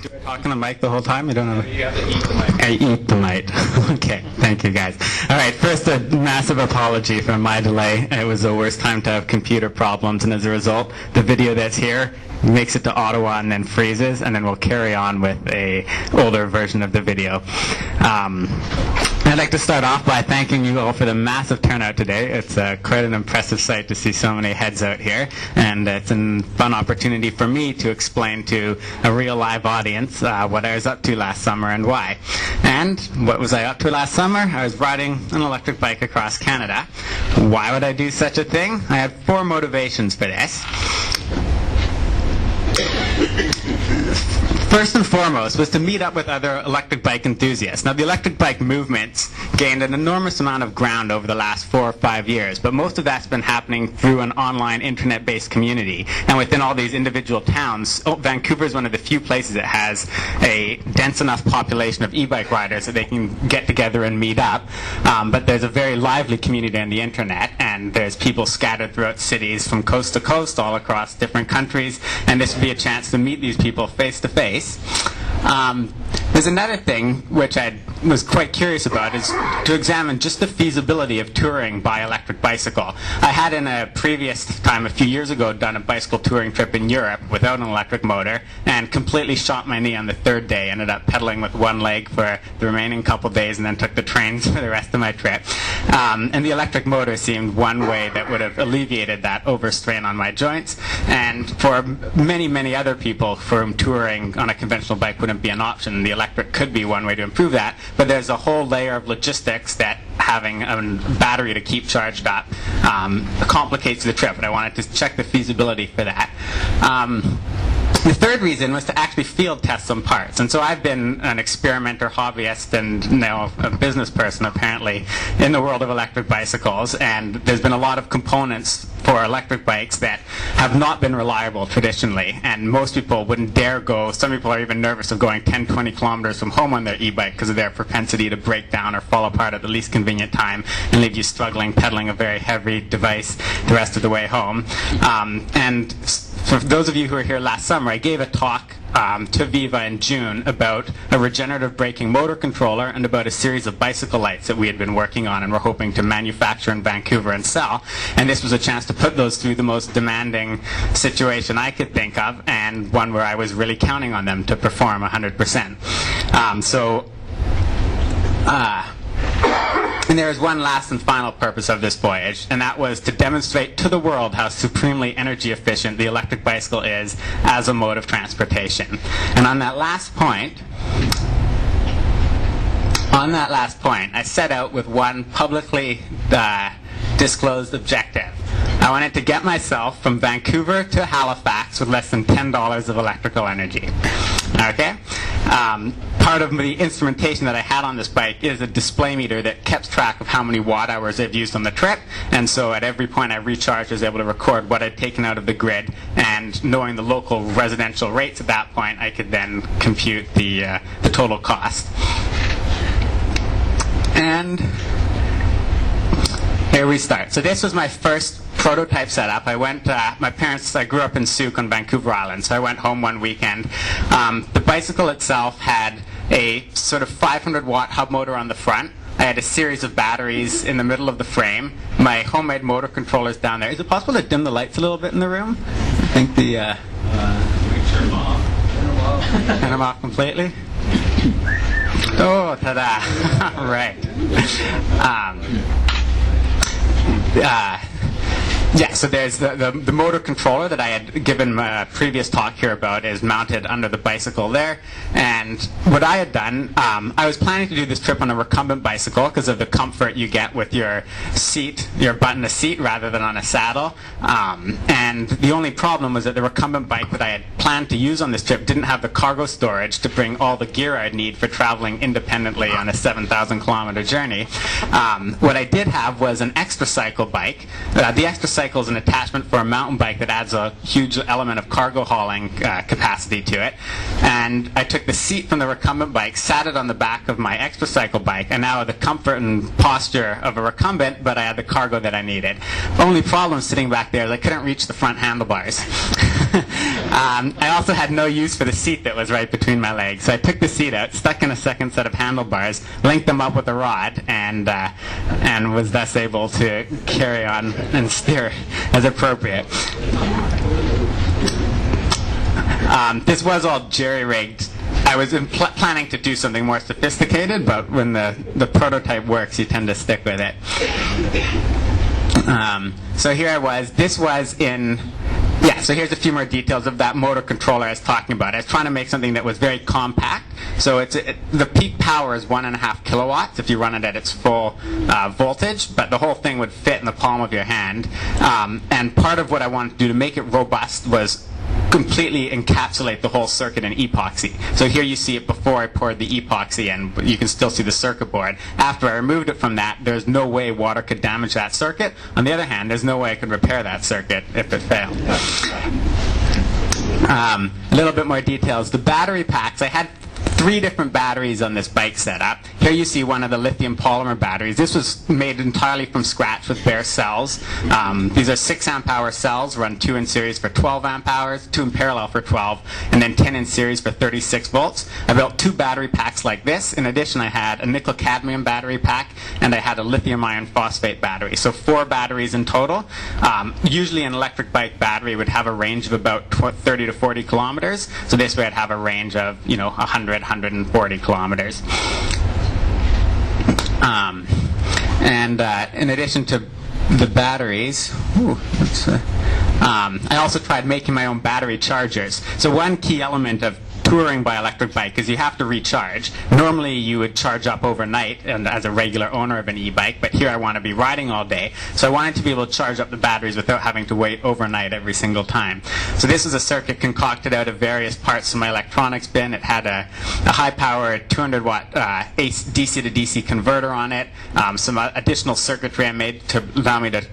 Do I talk on the mic the whole time? I don't know. You have to eat the mic. I eat the mic. Okay, thank you guys. All right, first a massive apology for my delay. It was the worst time to have computer problems, and as a result, the video that's here makes it to Ottawa and then freezes, and then we'll carry on with a older version of the video. I'd like to start off by thanking you all for the massive turnout today. It's quite an impressive sight to see so many heads out here, and it's a fun opportunity for me to explain to a real live audience what I was up to last summer and why. And what was I up to last summer? I was riding an electric bike across Canada. Why would I do such a thing? I had 4 motivations for this. First and foremost was to meet up with other electric bike enthusiasts. Now, the electric bike movements gained an enormous amount of ground over the last 4 or 5 years, but most of that's been happening through an online internet-based community. And within all these individual towns, Vancouver is one of the few places that has a dense enough population of e-bike riders that they can get together and meet up. But there's a very lively community on the internet, and there's people scattered throughout cities from coast to coast all across different countries, and this would be a chance to meet these people face to face. There's another thing which I was quite curious about, is to examine just the feasibility of touring by electric bicycle. I had in a previous time, a few years ago, done a bicycle touring trip in Europe without an electric motor and completely shot my knee on the 3rd day. Ended up pedaling with one leg for the remaining couple days and then took the trains for the rest of my trip. And the electric motor seemed one way that would have alleviated that overstrain on my joints. And for many, many other people for whom touring on a conventional bike wouldn't be an option, the electric could be one way to improve that. But there's a whole layer of logistics that having a battery to keep charged up complicates the trip, and I wanted to check the feasibility for that. The third reason was to actually field test some parts. And so I've been an experimenter, hobbyist, and now a business person, apparently, in the world of electric bicycles. And there's been a lot of components for electric bikes that have not been reliable traditionally. And most people wouldn't dare go. Some people are even nervous of going 10, 20 kilometers from home on their e-bike because of their propensity to break down or fall apart at the least convenient time and leave you struggling pedaling a very heavy device the rest of the way home. And for those of you who were here last summer, I gave a talk to Viva in June about a regenerative braking motor controller and about a series of bicycle lights that we had been working on and were hoping to manufacture in Vancouver and sell. And this was a chance to put those through the most demanding situation I could think of, and one where I was really counting on them to perform 100%. And there is one last and final purpose of this voyage, and that was to demonstrate to the world how supremely energy efficient the electric bicycle is as a mode of transportation. And on that last point, I set out with one publicly disclosed objective. I wanted to get myself from Vancouver to Halifax with less than $10 of electrical energy. Okay? Part of the instrumentation that I had on this bike is a display meter that kept track of how many watt hours I've used on the trip, and so at every point I recharged I was able to record what I'd taken out of the grid, and knowing the local residential rates at that point I could then compute the total cost. And here we start. So this was my first prototype setup. I grew up in Souk on Vancouver Island, so I went home one weekend. The bicycle itself had a sort of 500 watt hub motor on the front. I had a series of batteries in the middle of the frame. My homemade motor controller's down there. Is it possible to dim the lights a little bit in the room? I think we can turn them off. Turn them off completely? Oh, ta-da. Right. Yeah, so there's the motor controller that I had given my previous talk here about is mounted under the bicycle there. And what I had done, I was planning to do this trip on a recumbent bicycle because of the comfort you get with your seat, your buttonless seat, rather than on a saddle. And the only problem was that the recumbent bike that I had planned to use on this trip didn't have the cargo storage to bring all the gear I'd need for traveling independently on a 7,000 kilometer journey. What I did have was an extra cycle bike. The extra motorcycle is an attachment for a mountain bike that adds a huge element of cargo hauling capacity to it. And I took the seat from the recumbent bike, sat it on the back of my extra cycle bike, and now the comfort and posture of a recumbent, but I had the cargo that I needed. Only problem sitting back there is I couldn't reach the front handlebars. I also had no use for the seat that was right between my legs. So I took the seat out, stuck in a second set of handlebars, linked them up with a rod, and was thus able to carry on and steer as appropriate. This was all jerry-rigged. I was planning to do something more sophisticated, but when the prototype works, you tend to stick with it. So here I was. This was in... Yeah, so here's a few more details of that motor controller I was talking about. I was trying to make something that was very compact. So the peak power is 1.5 kilowatts if you run it at its full voltage, but the whole thing would fit in the palm of your hand. And part of what I wanted to do to make it robust was completely encapsulate the whole circuit in epoxy. So here you see it before I poured the epoxy in, but you can still see the circuit board. After I removed it from that, there's no way water could damage that circuit. On the other hand, there's no way I could repair that circuit if it failed. A little bit more details. The battery packs, I had 3 different batteries on this bike setup. Here you see one of the lithium polymer batteries. This was made entirely from scratch with bare cells. These are 6 amp hour cells, run 2 in series for 12 amp hours, 2 in parallel for 12, and then 10 in series for 36 volts. I built 2 battery packs like this. In addition, I had a nickel cadmium battery pack, and I had a lithium iron phosphate battery. So 4 batteries in total. Usually an electric bike battery would have a range of about 30 to 40 kilometers. So this way I'd have a range of 140 kilometers. In addition to the batteries, I also tried making my own battery chargers. So one key element of touring by electric bike is you have to recharge. Normally you would charge up overnight and as a regular owner of an e-bike, but here I want to be riding all day, so I wanted to be able to charge up the batteries without having to wait overnight every single time. So this is a circuit concocted out of various parts of my electronics bin. It had a high-powered 200-watt DC to DC converter on it, some additional circuitry I made to allow me to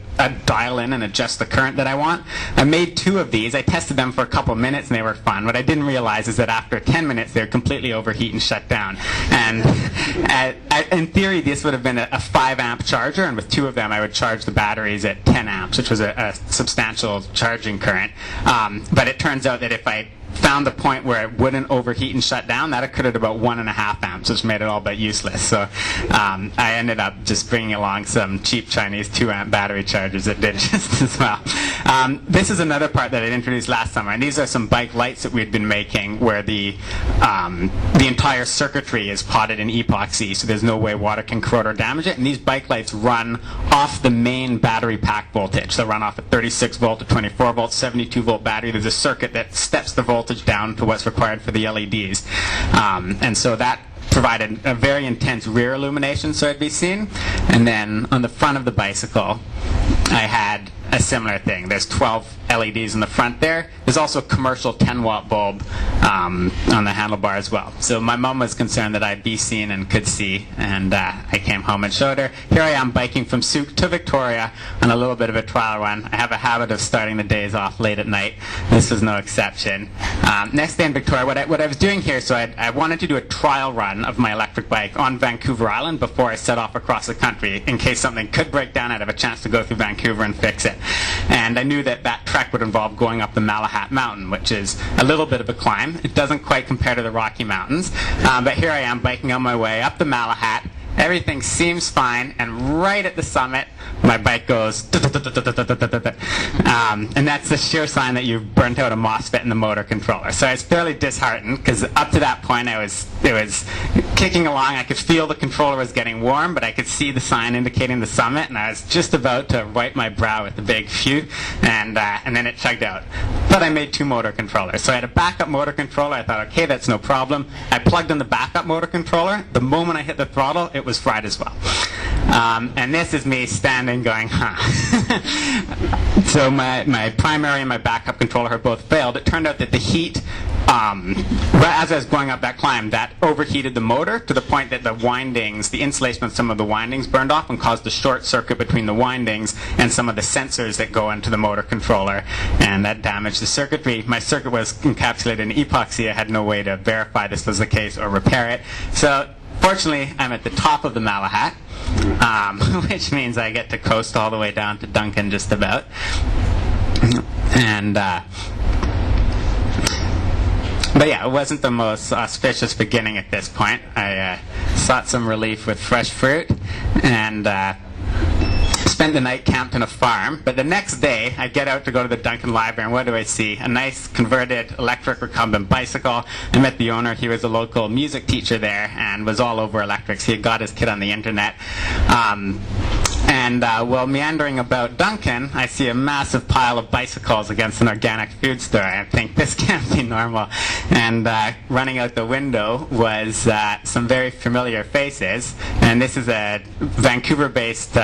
dial in and adjust the current that I want. I made 2 of these. I tested them for a couple minutes and they were fun. What I didn't realize is that after 10 minutes they would completely overheat and shut down. And in theory this would have been a 5 amp charger, and with 2 of them I would charge the batteries at 10 amps, which was a substantial charging current. But it turns out that if I found the point where it wouldn't overheat and shut down, that occurred at about 1.5 amps, which made it all but useless. So I ended up just bringing along some cheap Chinese 2 amp battery chargers that did just as well. This is another part that I introduced last summer, and these are some bike lights that we'd been making where the entire circuitry is potted in epoxy, so there's no way water can corrode or damage it. And these bike lights run off the main battery pack voltage. They run off a 36 volt to 24 volt, 72 volt battery. There's a circuit that steps the voltage down to what's required for the LEDs. And so that provided a very intense rear illumination so I'd be seen. And then on the front of the bicycle, I had a similar thing. There's 12 LEDs in the front there. There's also a commercial 10-watt bulb on the handlebar as well. So my mom was concerned that I'd be seen and could see, and I came home and showed her. Here I am biking from Souk to Victoria on a little bit of a trial run. I have a habit of starting the days off late at night. This was no exception. Next day in Victoria, what I was doing here, so I wanted to do a trial run of my electric bike on Vancouver Island before I set off across the country. In case something could break down, I'd have a chance to go through Vancouver and fix it. And I knew that trek would involve going up the Malahat Mountain, which is a little bit of a climb. It doesn't quite compare to the Rocky Mountains, but here I am biking on my way up the Malahat. Everything seems fine, and right at the summit, my bike goes, and that's the sure sign that you've burnt out a MOSFET in the motor controller. So I was fairly disheartened, because up to that point it was kicking along. I could feel the controller was getting warm, but I could see the sign indicating the summit, and I was just about to wipe my brow with the big phew, and then it chugged out. But I made 2 motor controllers. So I had a backup motor controller. I thought, okay, that's no problem. I plugged in the backup motor controller. The moment I hit the throttle, it was fried as well. And this is me standing going, huh. So my primary and my backup controller have both failed. It turned out that the heat but as I was going up that climb, that overheated the motor to the point that the windings, the insulation of some of the windings burned off and caused a short circuit between the windings and some of the sensors that go into the motor controller, and that damaged the circuitry. My circuit was encapsulated in epoxy. I had no way to verify this was the case or repair it. So fortunately, I'm at the top of the Malahat, which means I get to coast all the way down to Duncan just about. And but yeah, it wasn't the most auspicious beginning at this point. I sought some relief with fresh fruit and spent the night camped in a farm. But the next day, I get out to go to the Duncan Library, and what do I see? A nice converted electric recumbent bicycle. I met the owner. He was a local music teacher there and was all over electrics. He had got his kid on the internet. While meandering about Duncan, I see a massive pile of bicycles against an organic food store. I think this can't be normal. And running out the window was some very familiar faces. And this is a Vancouver-based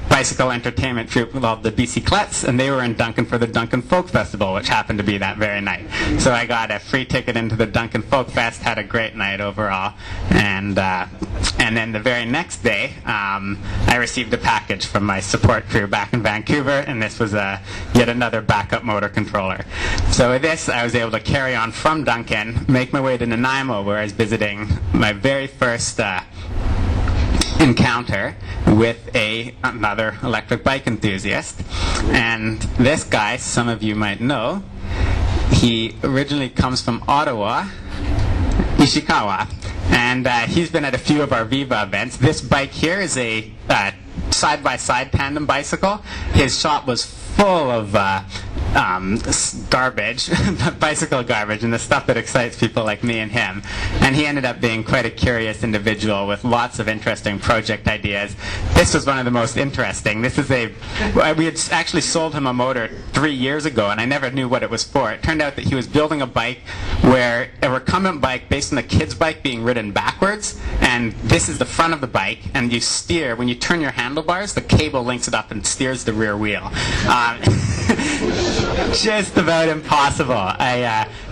bicycle entertainment troupe called the BC Klets, and they were in Duncan for the Duncan Folk Festival, which happened to be that very night. So I got a free ticket into the Duncan Folk Fest, had a great night overall. And then the very next day, I received a package from my support crew back in Vancouver, and this was yet another backup motor controller. So with this, I was able to carry on from Duncan, make my way to Nanaimo, where I was visiting my very first encounter with another electric bike enthusiast. And this guy, some of you might know, he originally comes from Ottawa, Ishikawa, and he's been at a few of our Viva events. This bike here is a side-by-side tandem bicycle. His shop was full of garbage, bicycle garbage, and the stuff that excites people like me and him. And he ended up being quite a curious individual with lots of interesting project ideas. This was one of the most interesting. We had actually sold him a motor 3 years ago, and I never knew what it was for. It turned out that he was building a bike where a recumbent bike based on a kid's bike being ridden backwards, and this is the front of the bike, and you steer, when you turn your handlebars, the cable links it up and steers the rear wheel. Just about impossible.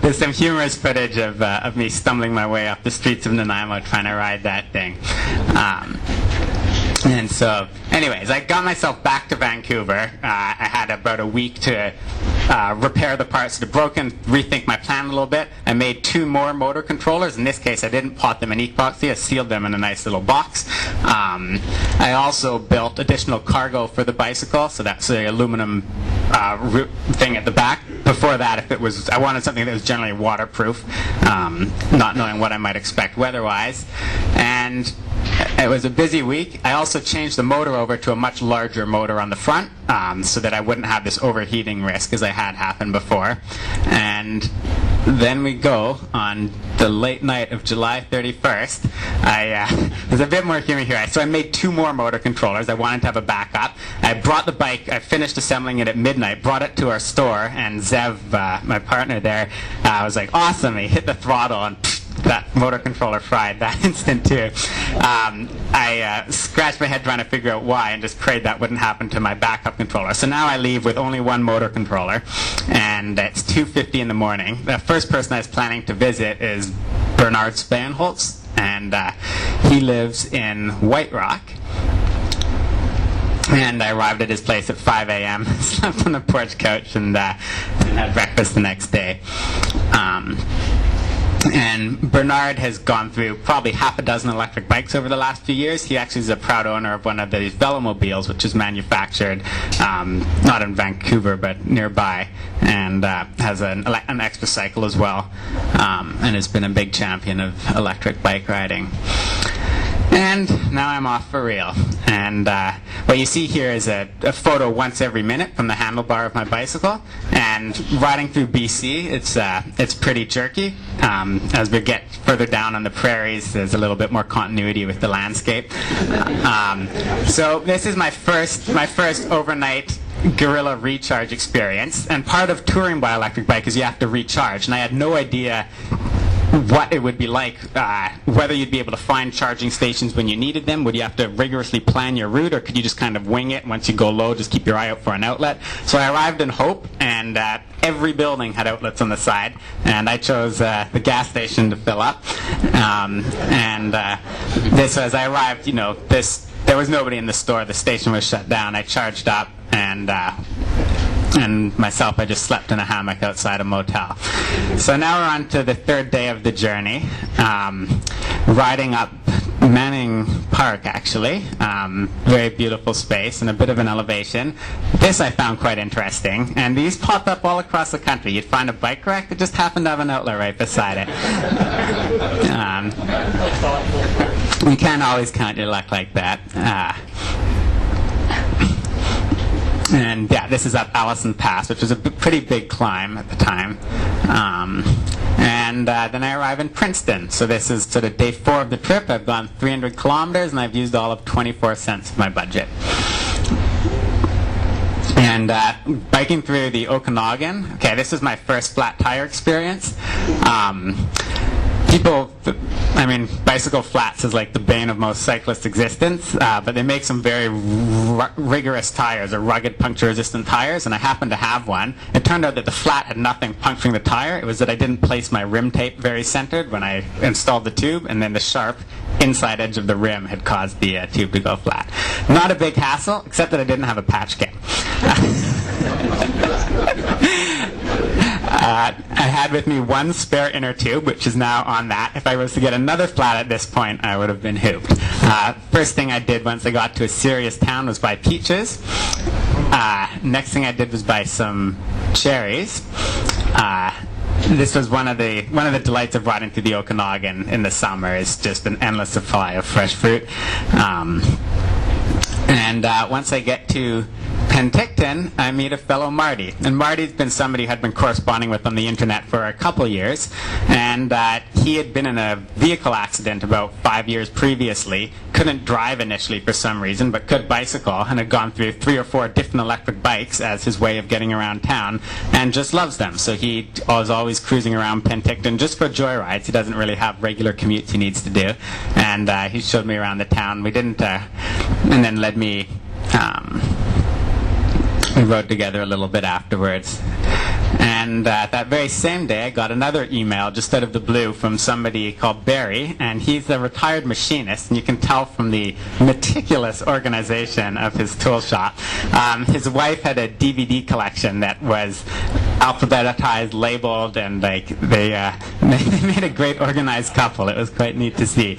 There's some humorous footage of me stumbling my way up the streets of Nanaimo trying to ride that thing. And so, anyways, I got myself back to Vancouver. I had about a week to repair the parts that had broken, rethink my plan a little bit. I made 2 more motor controllers. In this case, I didn't pot them in epoxy. I sealed them in a nice little box. I also built additional cargo for the bicycle, so that's the aluminum thing at the back. Before that, I wanted something that was generally waterproof, not knowing what I might expect weather-wise. And it was a busy week. I also changed the motor over to a much larger motor on the front, so that I wouldn't have this overheating risk as I had happened before. And then we go on the late night of July 31st. There's a bit more humor here. So I made 2 more motor controllers. I wanted to have a backup. I brought the bike, I finished assembling it at midnight, brought it to our store, and Zev, my partner there, was like, awesome. He hit the throttle, and that motor controller fried that instant too. I scratched my head trying to figure out why and just prayed that wouldn't happen to my backup controller. So now I leave with only 1 motor controller, and it's 2:50 in the morning. The first person I was planning to visit is Bernard Spanholtz, and he lives in White Rock. And I arrived at his place at 5 a.m., slept on the porch couch, and had breakfast the next day. And Bernard has gone through probably half a dozen electric bikes over the last few years. He actually is a proud owner of one of these Velomobiles, which is manufactured not in Vancouver but nearby, and has an extra cycle as well, and has been a big champion of electric bike riding. And now I'm off for real. And what you see here is a photo once every minute from the handlebar of my bicycle. And riding through BC, it's pretty jerky. As we get further down on the prairies, there's a little bit more continuity with the landscape. So this is my first overnight guerrilla recharge experience. And part of touring by electric bike is you have to recharge. And I had no idea what it would be like, whether you'd be able to find charging stations when you needed them. Would you have to rigorously plan your route, or could you just kind of wing it? Once you go low, just keep your eye out for an outlet. So I arrived in Hope, and every building had outlets on the side, and I chose the gas station to fill up. This, as I arrived, there was nobody in the store. The station was shut down. I charged up, and myself, I just slept in a hammock outside a motel. So now we're on to the third day of the journey, riding up Manning Park, actually. Very beautiful space and a bit of an elevation. This I found quite interesting, and these pop up all across the country. You'd find a bike rack that just happened to have an outlet right beside it. You can't always count your luck like that. And yeah, this is up Allison Pass, which was a pretty big climb at the time. Then I arrive in Princeton. So this is sort of day 4 of the trip. I've gone 300 kilometers, and I've used all of 24 cents of my budget. And biking through the Okanagan. Okay, this is my first flat tire experience. Bicycle flats is like the bane of most cyclists' existence, but they make some very rigorous tires, or rugged puncture-resistant tires, and I happened to have one. It turned out that the flat had nothing puncturing the tire. It was that I didn't place my rim tape very centered when I installed the tube, and then the sharp inside edge of the rim had caused the tube to go flat. Not a big hassle, except that I didn't have a patch kit. I had with me one spare inner tube, which is now on that. If I was to get another flat at this point, I would have been hooped. First thing I did once I got to a serious town was buy peaches. Next thing I did was buy some cherries. This was one of the delights of riding through the Okanagan in the summer, is just an endless supply of fresh fruit. Once I get to Penticton, I meet a fellow Marty. And Marty's been somebody who had been corresponding with on the internet for a couple years. And he had been in a vehicle accident about 5 years previously. Couldn't drive initially for some reason, but could bicycle, and had gone through 3 or 4 different electric bikes as his way of getting around town, and just loves them. So he was always cruising around Penticton just for joyrides. He doesn't really have regular commutes he needs to do. And he showed me around the town. We didn't, and then led me, we rode together a little bit afterwards. And that very same day, I got another email just out of the blue from somebody called Barry, and he's a retired machinist, and you can tell from the meticulous organization of his tool shop. His wife had a DVD collection that was alphabetized, labeled, and they made a great organized couple. It was quite neat to see.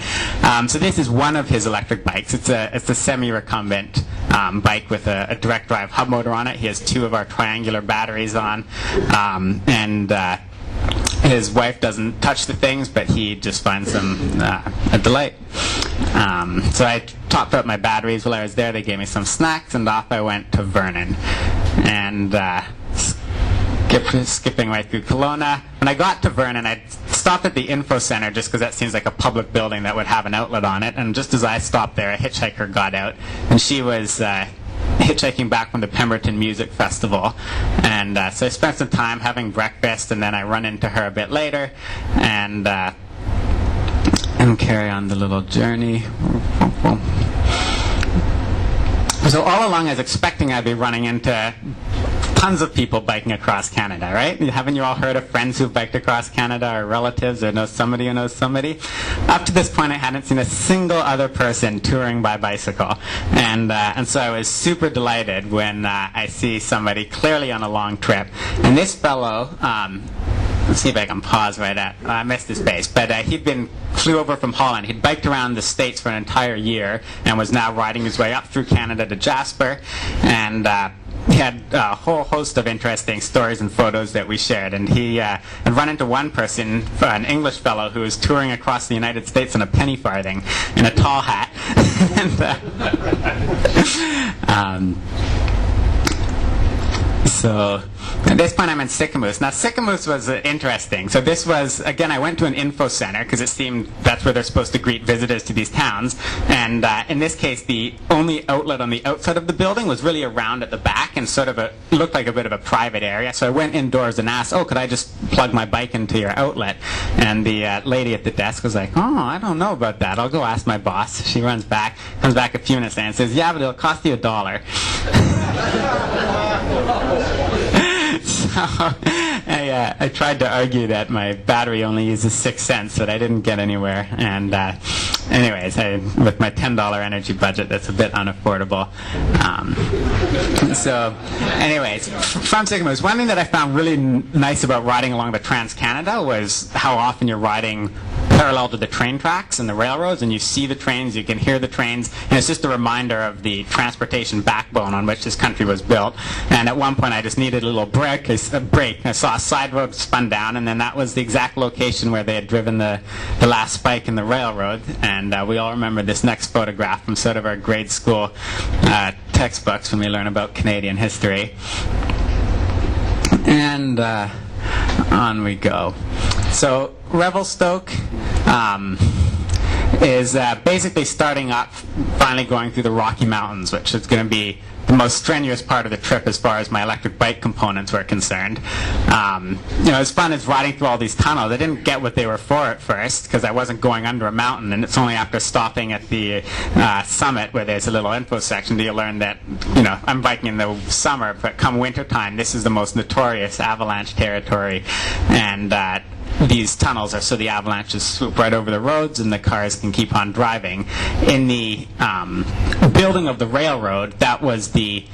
So this is one of his electric bikes. It's a semi-recumbent bike with a direct drive hub motor on it. He has 2 of our triangular batteries on, and his wife doesn't touch the things, but he just finds them a delight. So I topped up my batteries while I was there. They gave me some snacks, and off I went to Vernon. And skipping right through Kelowna. When I got to Vernon, I stopped at the info center just because that seems like a public building that would have an outlet on it. And just as I stopped there, a hitchhiker got out, and she was hitchhiking back from the Pemberton Music Festival. And so I spent some time having breakfast, and then I run into her a bit later, and carry on the little journey. So all along I was expecting I'd be running into tons of people biking across Canada, right? Haven't you all heard of friends who've biked across Canada, or relatives, or know somebody who knows somebody? Up to this point, I hadn't seen a single other person touring by bicycle. And so I was super delighted when I see somebody clearly on a long trip. And this fellow, let's see if I can pause right at, I missed his face, but flew over from Holland. He'd biked around the States for an entire year and was now riding his way up through Canada to Jasper. And he had a whole host of interesting stories and photos that we shared. And he had run into one person, an English fellow, who was touring across the United States on a penny farthing in a tall hat. So at this point I'm in Sicamous. Now Sicamous was interesting. So this was, again, I went to an info center because it seemed that's where they're supposed to greet visitors to these towns. And in this case, the only outlet on the outside of the building was really around at the back and sort of looked like a bit of a private area. So I went indoors and asked, could I just plug my bike into your outlet? And the lady at the desk was like, I don't know about that. I'll go ask my boss. She runs back, comes back a few minutes later and says, yeah, but it'll cost you $1. So I tried to argue that my battery only uses 6 cents, but I didn't get anywhere. And anyways, with my $10 energy budget, that's a bit unaffordable. So anyways, from Sicamous, one thing that I found really nice about riding along the Trans-Canada was how often you're riding parallel to the train tracks and the railroads, and you see the trains, you can hear the trains, and it's just a reminder of the transportation backbone on which this country was built. And at one point I just needed a little break. I saw a side road spun down, and then that was the exact location where they had driven the last spike in the railroad. And we all remember this next photograph from sort of our grade school textbooks when we learn about Canadian history. And on we go. So Revelstoke is basically starting up, finally going through the Rocky Mountains, which is going to be the most strenuous part of the trip as far as my electric bike components were concerned. As fun as riding through all these tunnels. I didn't get what they were for at first because I wasn't going under a mountain, and it's only after stopping at the summit where there's a little info section do you learn that, I'm biking in the summer, but come winter time, this is the most notorious avalanche territory, and these tunnels are so the avalanches swoop right over the roads and the cars can keep on driving. In the building of the railroad, that was the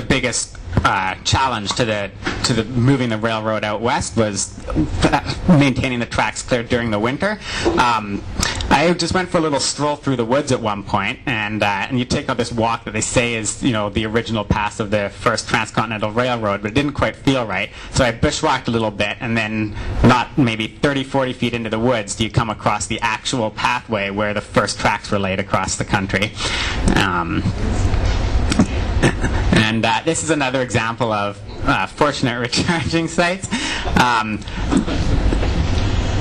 biggest challenge to the moving the railroad out west was maintaining the tracks clear during the winter. I just went for a little stroll through the woods at one point, and you take out this walk that they say is the original path of the first transcontinental railroad, but it didn't quite feel right. So I bushwhacked a little bit, and then not maybe 30, 40 feet into the woods do you come across the actual pathway where the first tracks were laid across the country. And this is another example of fortunate recharging sites.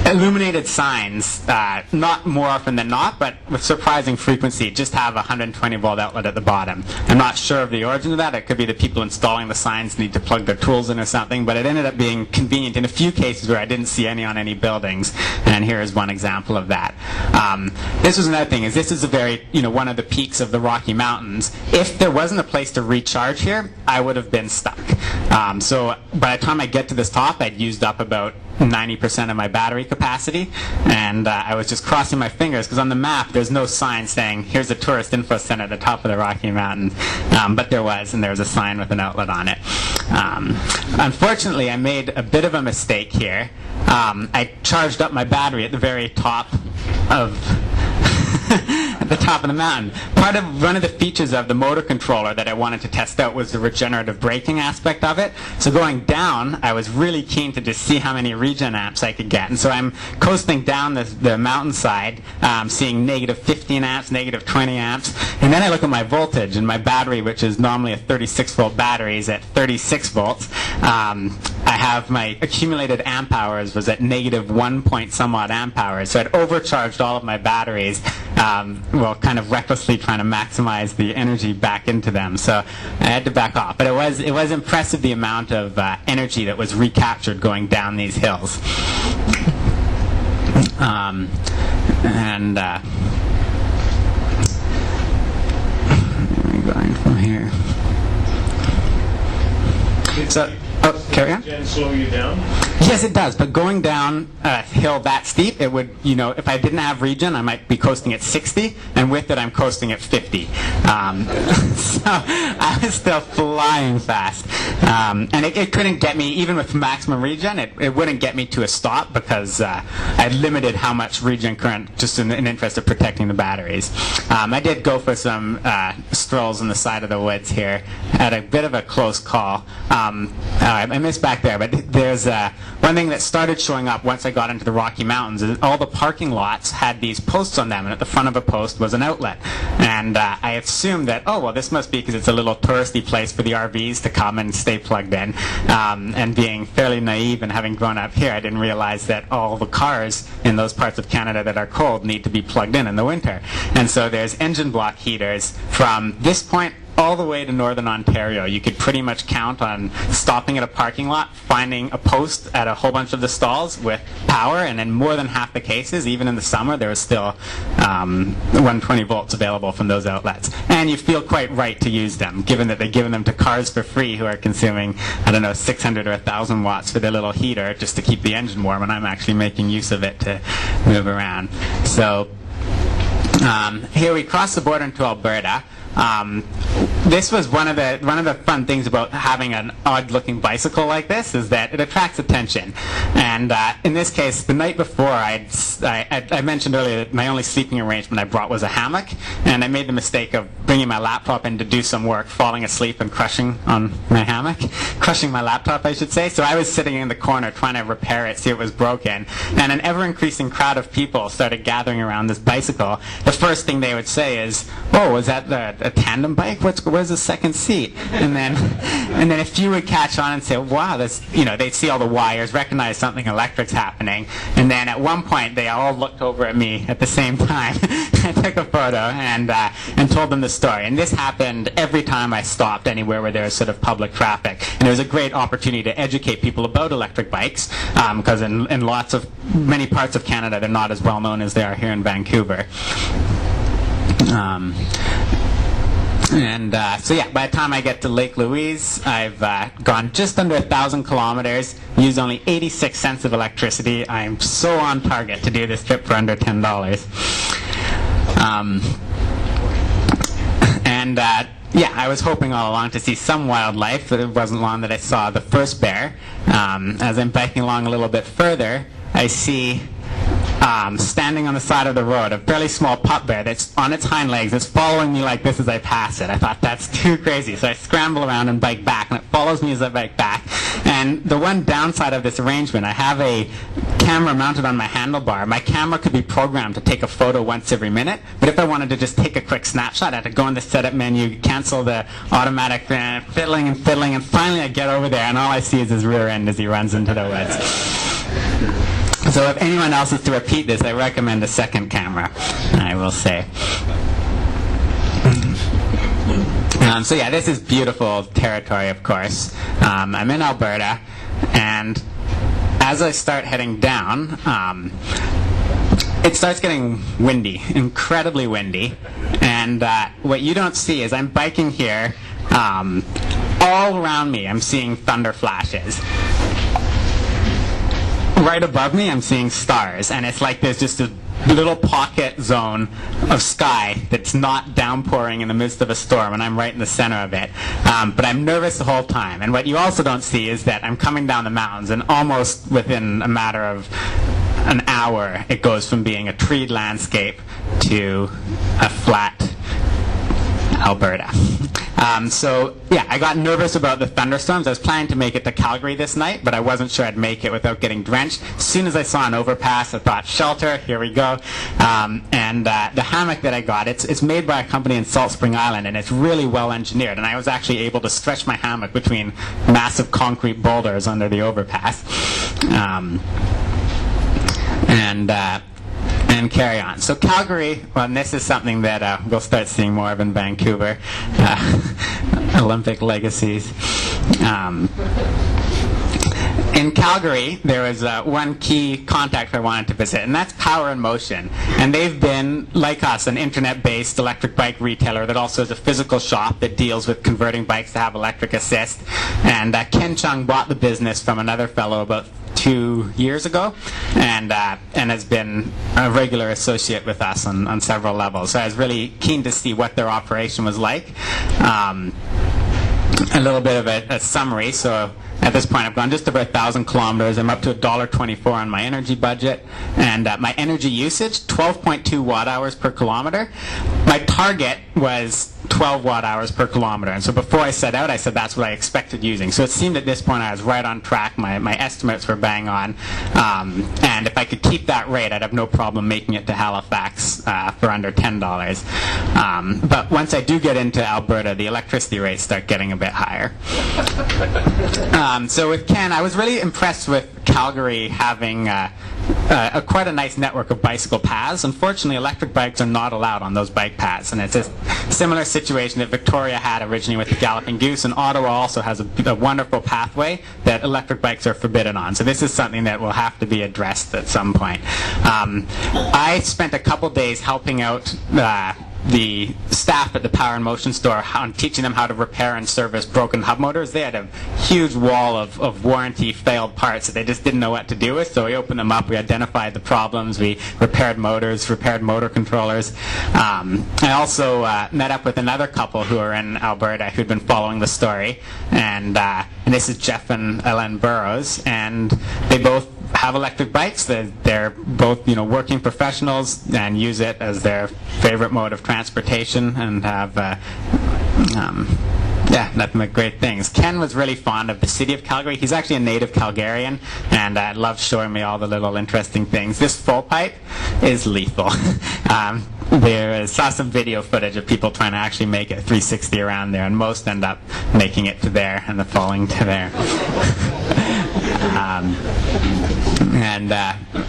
Illuminated signs, not more often than not, but with surprising frequency, just have a 120 volt outlet at the bottom. I'm not sure of the origin of that. It could be the people installing the signs need to plug their tools in or something, but it ended up being convenient in a few cases where I didn't see any on any buildings, and here is one example of that. This was another thing, is this is a very, one of the peaks of the Rocky Mountains. If there wasn't a place to recharge here, I would have been stuck. So by the time I get to this top, I'd used up about 90% of my battery capacity, and I was just crossing my fingers because on the map there's no sign saying here's the tourist info center at the top of the Rocky Mountains, but there was, and there was a sign with an outlet on it. Unfortunately, I made a bit of a mistake here. I charged up my battery at the very top of at the top of the mountain. One of the features of the motor controller that I wanted to test out was the regenerative braking aspect of it. So going down, I was really keen to just see how many regen amps I could get. And so I'm coasting down the mountainside, seeing negative 15 amps, negative 20 amps. And then I look at my voltage, and my battery, which is normally a 36 volt battery, is at 36 volts. I have my accumulated amp hours was at negative 1 point some odd amp hours. So I'd overcharged all of my batteries, kind of recklessly trying to maximize the energy back into them. So I had to back off. But it was impressive the amount of energy that was recaptured going down these hills. Going from here. So. Carry on. Does slow you down? Yes, it does. But going down a hill that steep, it would, if I didn't have regen, I might be coasting at 60, and with it, I'm coasting at 50. So I was still flying fast. And it couldn't get me, even with maximum regen, it wouldn't get me to a stop because I limited how much regen current just in interest of protecting the batteries. I did go for some strolls on the side of the woods here at a bit of a close call. I I missed back there, but there's one thing that started showing up once I got into the Rocky Mountains is all the parking lots had these posts on them, and at the front of a post was an outlet. And I assumed that, oh, well, this must be because it's a little touristy place for the RVs to come and stay plugged in. And being fairly naive and having grown up here, I didn't realize that all the cars in those parts of Canada that are cold need to be plugged in the winter. And so there's engine block heaters from this point all the way to northern Ontario. You could pretty much count on stopping at a parking lot, finding a post at a whole bunch of the stalls with power, and in more than half the cases, even in the summer, there was still 120 volts available from those outlets. And you feel quite right to use them, given that they're giving them to cars for free who are consuming, I don't know, 600 or 1,000 watts for their little heater just to keep the engine warm, and I'm actually making use of it to move around. So here we cross the border into Alberta. This was one of the fun things about having an odd-looking bicycle like this, is that it attracts attention. And in this case, the night before, I mentioned earlier that my only sleeping arrangement I brought was a hammock, and I made the mistake of bringing my laptop in to do some work, falling asleep and crushing on my hammock, crushing my laptop, I should say. So I was sitting in the corner trying to repair it, see it was broken, and an ever-increasing crowd of people started gathering around this bicycle. The first thing they would say is, "Oh, is that a tandem bike? Where's the second seat?" And then a few would catch on and say, "Wow, this," they'd see all the wires, recognize something electric's happening, and then at one point they all looked over at me at the same time. I took a photo and told them the story. And this happened every time I stopped anywhere where there was sort of public traffic. And it was a great opportunity to educate people about electric bikes, because in many parts of Canada they're not as well known as they are here in Vancouver. So yeah, by the time I get to Lake Louise, I've gone just under 1,000 kilometers, used only 86 cents of electricity. I'm so on target to do this trip for under $10. Yeah, I was hoping all along to see some wildlife, but it wasn't long that I saw the first bear. As I'm biking along a little bit further, I see standing on the side of the road, a fairly small pup bear that's on its hind legs. It's following me like this as I pass it. I thought, that's too crazy. So I scramble around and bike back, and it follows me as I bike back. And the one downside of this arrangement, I have a camera mounted on my handlebar. My camera could be programmed to take a photo once every minute, but if I wanted to just take a quick snapshot, I had to go in the setup menu, cancel the automatic fiddling, and finally I get over there, and all I see is his rear end as he runs into the woods. So if anyone else is to repeat this, I recommend a second camera, I will say. So yeah, this is beautiful territory, of course. I'm in Alberta, and as I start heading down, it starts getting windy, incredibly windy. And what you don't see is I'm biking here. All around me, I'm seeing thunder flashes. Right above me, I'm seeing stars, and it's like there's just a little pocket zone of sky that's not downpouring in the midst of a storm, and I'm right in the center of it. But I'm nervous the whole time. And what you also don't see is that I'm coming down the mountains, and almost within a matter of an hour, it goes from being a treed landscape to a flat Alberta. So yeah, I got nervous about the thunderstorms. I was planning to make it to Calgary this night, but I wasn't sure I'd make it without getting drenched. As soon as I saw an overpass, I thought, shelter, here we go. The hammock that I got, it's made by a company in Salt Spring Island, and it's really well engineered. And I was actually able to stretch my hammock between massive concrete boulders under the overpass. And carry on. So Calgary, well, and this is something that we'll start seeing more of in Vancouver, Olympic legacies. In Calgary, there was one key contact I wanted to visit, and that's Power in Motion. And they've been, like us, an internet-based electric bike retailer that also has a physical shop that deals with converting bikes to have electric assist. And Ken Chung bought the business from another fellow about 2 years ago, and has been a regular associate with us on several levels. So I was really keen to see what their operation was like. A little bit of a summary. So at this point, I've gone just over 1,000 kilometers. I'm up to $1.24 on my energy budget, and my energy usage, 12.2 watt hours per kilometer. My target was 12 watt hours per kilometer. And so before I set out, I said that's what I expected using. So it seemed at this point I was right on track. My estimates were bang on. And if I could keep that rate, I'd have no problem making it to Halifax for under $10. But once I do get into Alberta, the electricity rates start getting a bit higher. So with Ken, I was really impressed with Calgary having quite a nice network of bicycle paths. Unfortunately, electric bikes are not allowed on those bike paths, and it's a similar situation that Victoria had originally with the Galloping Goose, and Ottawa also has a wonderful pathway that electric bikes are forbidden on. So this is something that will have to be addressed at some point. I spent a couple days helping out the staff at the Power and Motion store on teaching them how to repair and service broken hub motors. They had a huge wall of warranty failed parts that they just didn't know what to do with, so we opened them up, we identified the problems, we repaired motors, repaired motor controllers. I also met up with another couple who are in Alberta who'd been following the story, and this is Jeff and Ellen Burrows, and they both have electric bikes. They're both, working professionals and use it as their favorite mode of transportation, and have nothing but great things. Ken was really fond of the city of Calgary. He's actually a native Calgarian, and loved showing me all the little interesting things. This full pipe is lethal. There saw some video footage of people trying to actually make it 360 around there, and most end up making it to there and then falling to there. And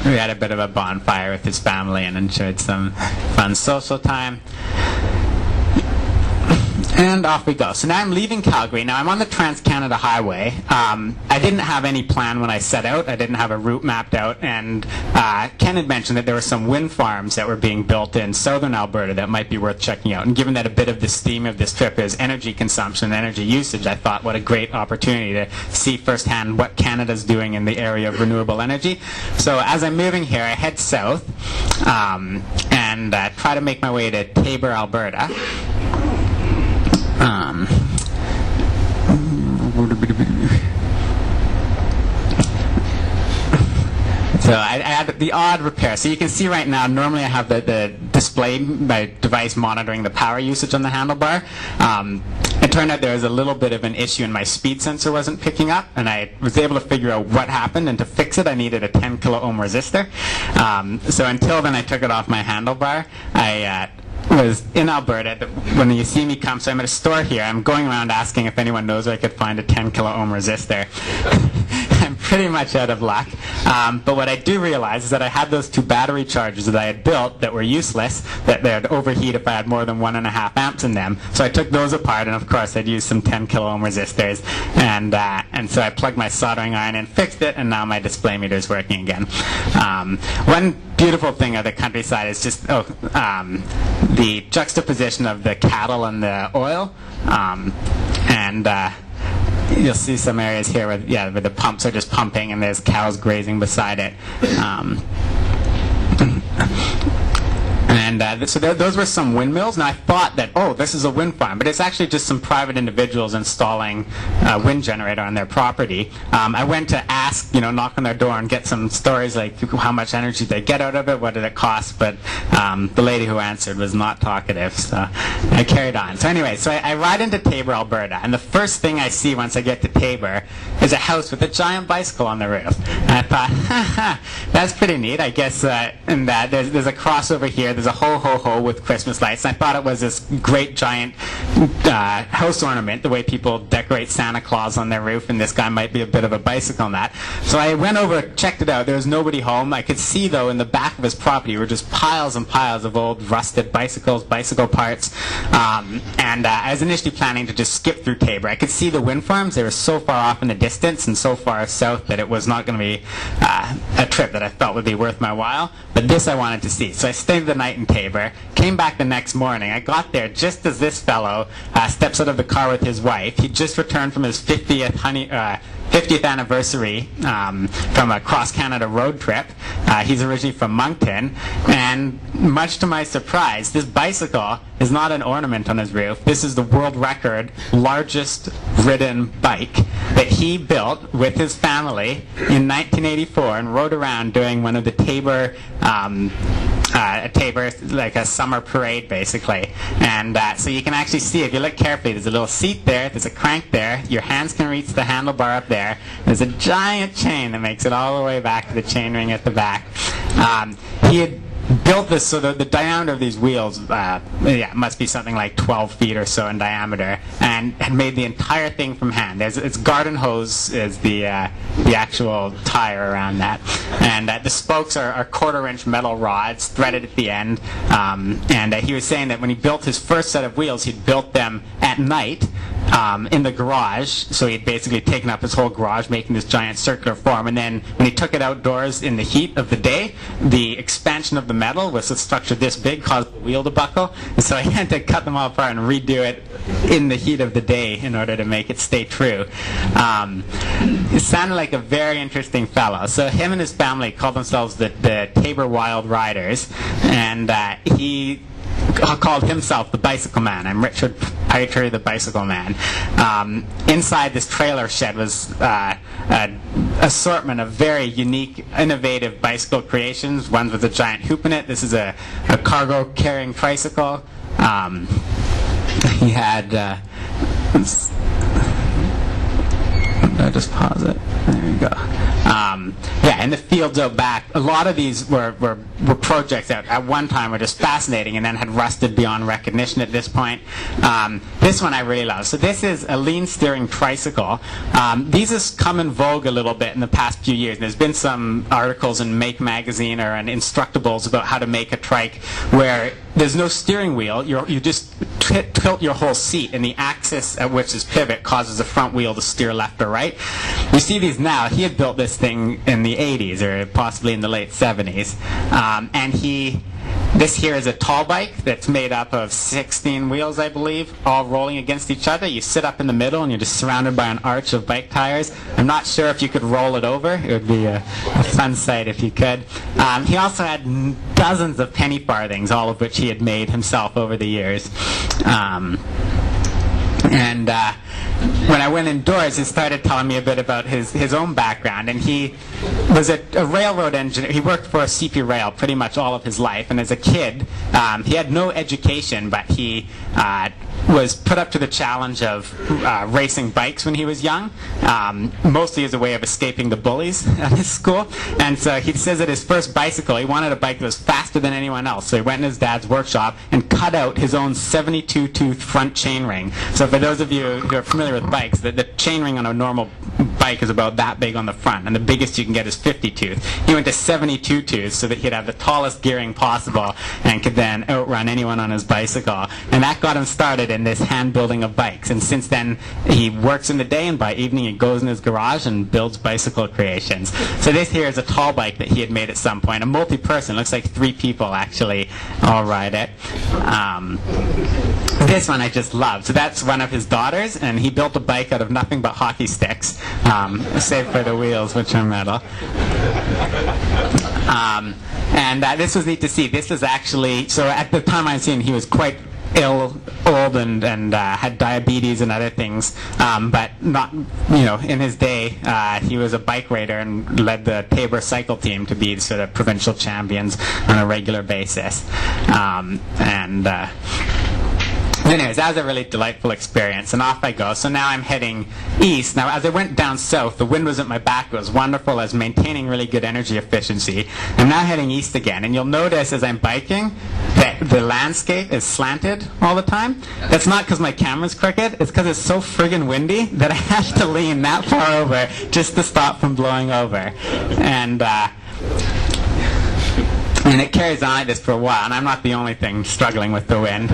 we had a bit of a bonfire with his family and enjoyed some fun social time. And off we go. So now I'm leaving Calgary. Now I'm on the Trans-Canada Highway. I didn't have any plan when I set out. I didn't have a route mapped out. And Ken had mentioned that there were some wind farms that were being built in southern Alberta that might be worth checking out. And given that a bit of this theme of this trip is energy consumption and energy usage, I thought what a great opportunity to see firsthand what Canada's doing in the area of renewable energy. So as I'm moving here, I head south and try to make my way to Taber, Alberta. So I had the odd repair. So you can see right now, normally I have the display, my device monitoring the power usage on the handlebar. It turned out there was a little bit of an issue and my speed sensor wasn't picking up, and I was able to figure out what happened, and to fix it I needed a 10 kilo ohm resistor. So until then I took it off my handlebar. I was in Alberta when you see me come, so I'm at a store here. I'm going around asking if anyone knows where I could find a 10 kilo ohm resistor. I'm pretty much out of luck. But what I do realize is that I had those two battery chargers that I had built that were useless, that they'd overheat if I had more than 1.5 amps in them. So I took those apart, and of course I'd used some 10 kilo ohm resistors, and so I plugged my soldering iron in, fixed it, and now my display meter is working again. One beautiful thing of the countryside is just the juxtaposition of the cattle and the oil, and you'll see some areas here where the pumps are just pumping and there's cows grazing beside it. So those were some windmills, and I thought that, this is a wind farm, but it's actually just some private individuals installing a wind generator on their property. I went to ask, knock on their door and get some stories like how much energy they get out of it, what did it cost, but the lady who answered was not talkative, so I carried on. So anyway, I ride into Taber, Alberta, and the first thing I see once I get to Taber is a house with a giant bicycle on the roof. And I thought, that's pretty neat. I guess in that there's a crossover here. There's a ho-ho-ho with Christmas lights. And I thought it was this great giant house ornament, the way people decorate Santa Claus on their roof, and this guy might be a bit of a bicycle on that. So I went over, checked it out. There was nobody home. I could see, though, in the back of his property were just piles and piles of old rusted bicycles, bicycle parts. And I was initially planning to just skip through Taber. I could see the wind farms. They were so far off in the distance and so far south that it was not going to be a trip that I felt would be worth my while. But this I wanted to see. So I stayed the night in Taber, came back the next morning. I got there just as this fellow steps out of the car with his wife. He just returned from his 50th anniversary from a cross-Canada road trip. He's originally from Moncton, and much to my surprise, this bicycle is not an ornament on his roof. This is the world record largest ridden bike that he built with his family in 1984 and rode around doing one of the Taber a tabor, like a summer parade, basically. And so you can actually see, if you look carefully, there's a little seat there, there's a crank there, your hands can reach the handlebar up there, there's a giant chain that makes it all the way back to the chain ring at the back. He had built this so the diameter of these wheels must be something like 12 feet or so in diameter, and had made the entire thing from hand. It's garden hose is the actual tire around that, and the spokes are quarter-inch metal rods threaded at the end. And he was saying that when he built his first set of wheels, he'd built them at night in the garage, so he'd basically taken up his whole garage, making this giant circular form, and then when he took it outdoors in the heat of the day, the expansion of the metal was a structure this big, caused the wheel to buckle, and so he had to cut them all apart and redo it in the heat of the day in order to make it stay true. It sounded like a very interesting fellow. So him and his family called themselves the Tabor Wild Riders, and he called himself the Bicycle Man. I'm Richard Pietri, the Bicycle Man. Inside this trailer shed was an assortment of very unique, innovative bicycle creations, ones with a giant hoop in it. This is a cargo carrying tricycle. He had I'll just pause it. There you go. In the fields out back, a lot of these were projects that at one time were just fascinating and then had rusted beyond recognition at this point. This one I really love. So this is a lean steering tricycle. These have come in vogue a little bit in the past few years. There's been some articles in Make magazine or in Instructables about how to make a trike where there's no steering wheel. You just tilt your whole seat, and the axis at which this pivot causes the front wheel to steer left or right. You see these now. He had built this thing in the 80s or possibly in the late 70s. This here is a tall bike that's made up of 16 wheels, I believe, all rolling against each other. You sit up in the middle and you're just surrounded by an arch of bike tires. I'm not sure if you could roll it over. It would be a fun sight if you could. He also had dozens of penny farthings, all of which he had made himself over the years. When I went indoors, he started telling me a bit about his own background, and he was a railroad engineer. He worked for CP Rail pretty much all of his life, and as a kid, he had no education, but he was put up to the challenge of racing bikes when he was young, mostly as a way of escaping the bullies at his school. And so he says that his first bicycle, he wanted a bike that was faster than anyone else. So he went in his dad's workshop and cut out his own 72-tooth front chainring. So for those of you who are familiar with bikes, the chainring on a normal bike is about that big on the front, and the biggest you can get is 50-tooth. He went to 72 tooth so that he'd have the tallest gearing possible and could then outrun anyone on his bicycle. And that got him started in this hand building of bikes. And since then, he works in the day, and by evening he goes in his garage and builds bicycle creations. So this here is a tall bike that he had made at some point, a multi-person. Looks like 3 people actually all ride it. This one I just love. So that's one of his daughters, and he built a bike out of nothing but hockey sticks, save for the wheels, which are metal. This was neat to see. This was actually, so at the time I was seeing, he was quite old and had diabetes and other things, but not, in his day, he was a bike raider and led the Tabor cycle team to be sort of provincial champions on a regular basis. Anyways, that was a really delightful experience, and off I go. So now I'm heading east. Now, as I went down south, the wind was at my back. It was wonderful. I was maintaining really good energy efficiency. I'm now heading east again, and you'll notice as I'm biking that the landscape is slanted all the time. That's not because my camera's crooked. It's because it's so friggin' windy that I have to lean that far over just to stop from blowing over. And it carries on like this for a while, and I'm not the only thing struggling with the wind.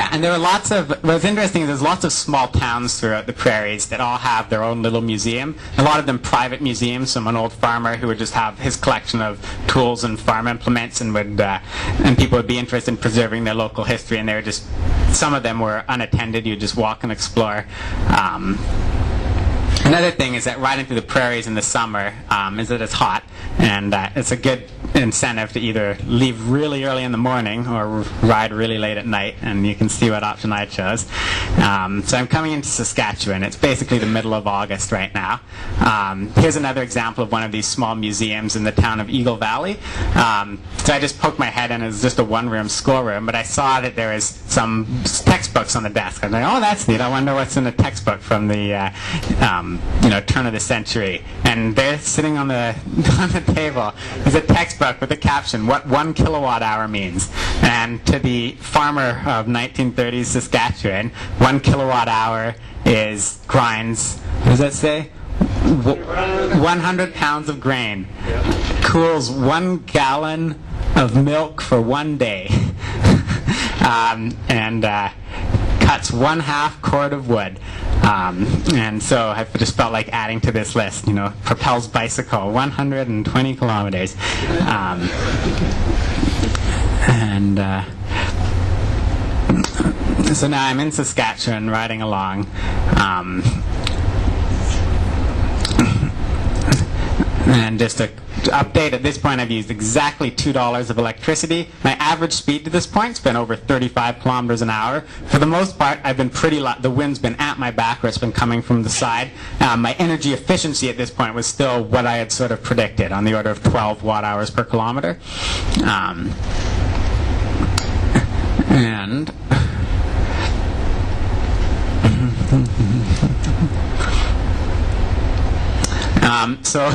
And there were lots of, what's interesting is there's lots of small towns throughout the prairies that all have their own little museum. A lot of them private museums, from an old farmer who would just have his collection of tools and farm implements, and people would be interested in preserving their local history, and they were just, some of them were unattended. You would just walk and explore. Another thing is that riding through the prairies in the summer is that it's hot, and it's a good incentive to either leave really early in the morning or ride really late at night, and you can see what option I chose. So I'm coming into Saskatchewan. It's basically the middle of August right now. Here's another example of one of these small museums in the town of Eagle Valley. So I just poked my head in. It was just a one-room schoolroom, but I saw that there was some textbooks on the desk. I was like, oh, that's neat. I wonder what's in the textbook from the turn of the century. And there, sitting on the on the table, is a textbook with a caption, "What 1 kilowatt hour means." And to the farmer of 1930s Saskatchewan, 1 kilowatt hour grinds. What does that say? 100 pounds of grain. Cools 1 gallon of milk for 1 day. And cuts 1/2 cord of wood. And so I just felt like adding to this list, propels bicycle 120 kilometers. So now I'm in Saskatchewan riding along. And just to update, at this point I've used exactly $2 of electricity. My average speed to this point has been over 35 kilometers an hour. For the most part, I've been pretty the wind's been at my back, or it's been coming from the side. My energy efficiency at this point was still what I had sort of predicted, on the order of 12 watt hours per kilometer. So,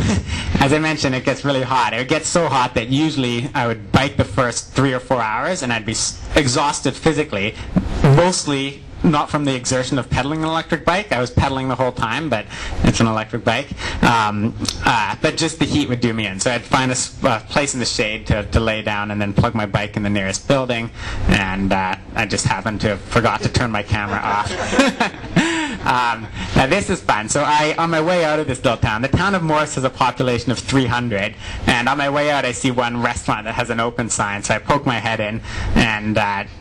as I mentioned, it gets really hot. It gets so hot that usually I would bike the first 3 or 4 hours and I'd be exhausted physically, mostly not from the exertion of pedaling an electric bike. I was pedaling the whole time, but it's an electric bike. But just the heat would do me in. So I'd find a place in the shade to lay down and then plug my bike in the nearest building. And I just happened to have forgot to turn my camera off. Now this is fun. So on my way out of this little town, the town of Morris has a population of 300, and on my way out I see one restaurant that has an open sign, so I poke my head in, and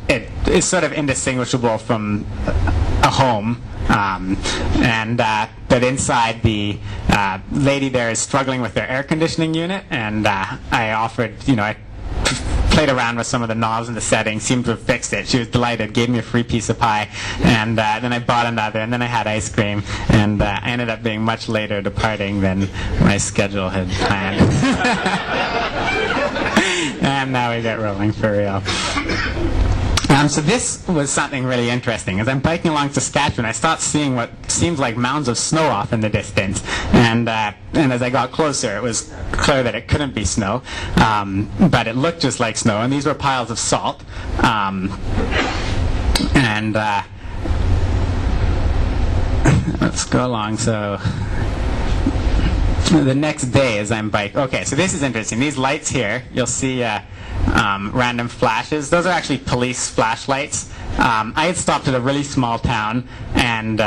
it is sort of indistinguishable from a home. But inside, the lady there is struggling with their air conditioning unit, and I offered, I played around with some of the knobs and the settings, seemed to have fixed it. She was delighted, gave me a free piece of pie, and then I bought another, and then I had ice cream, and I ended up being much later departing than my schedule had planned. And now we get rolling for real. So this was something really interesting. As I'm biking along Saskatchewan, I start seeing what seems like mounds of snow off in the distance. And as I got closer, it was clear that it couldn't be snow, but it looked just like snow. And these were piles of salt. Let's go along. So the next day, as I'm biking, okay. So this is interesting. These lights here, you'll see. Random flashes. Those are actually police flashlights. I had stopped at a really small town and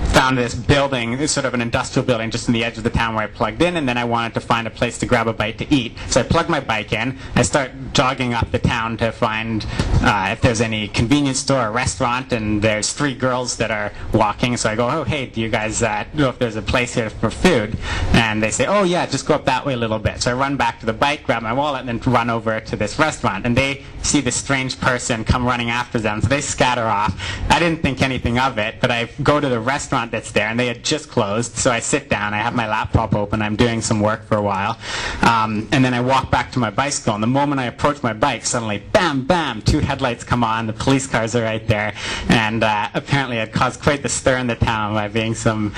found this building, it's sort of an industrial building just in the edge of the town where I plugged in, and then I wanted to find a place to grab a bite to eat. So I plugged my bike in. I start jogging up the town to find if there's any convenience store or restaurant, and there's 3 girls that are walking. So I go, oh, hey, do you guys know if there's a place here for food? And they say, oh, yeah, just go up that way a little bit. So I run back to the bike, grab my wallet, and then run over to this restaurant. And they see this strange person come running after them, so they scatter off. I didn't think anything of it, but I go to the restaurant that's there, and they had just closed. So I sit down, I have my laptop open, I'm doing some work for a while, and then I walk back to my bicycle, and the moment I approach my bike, suddenly, bam, bam, 2 headlights come on, the police cars are right there, and apparently it caused quite the stir in the town by being some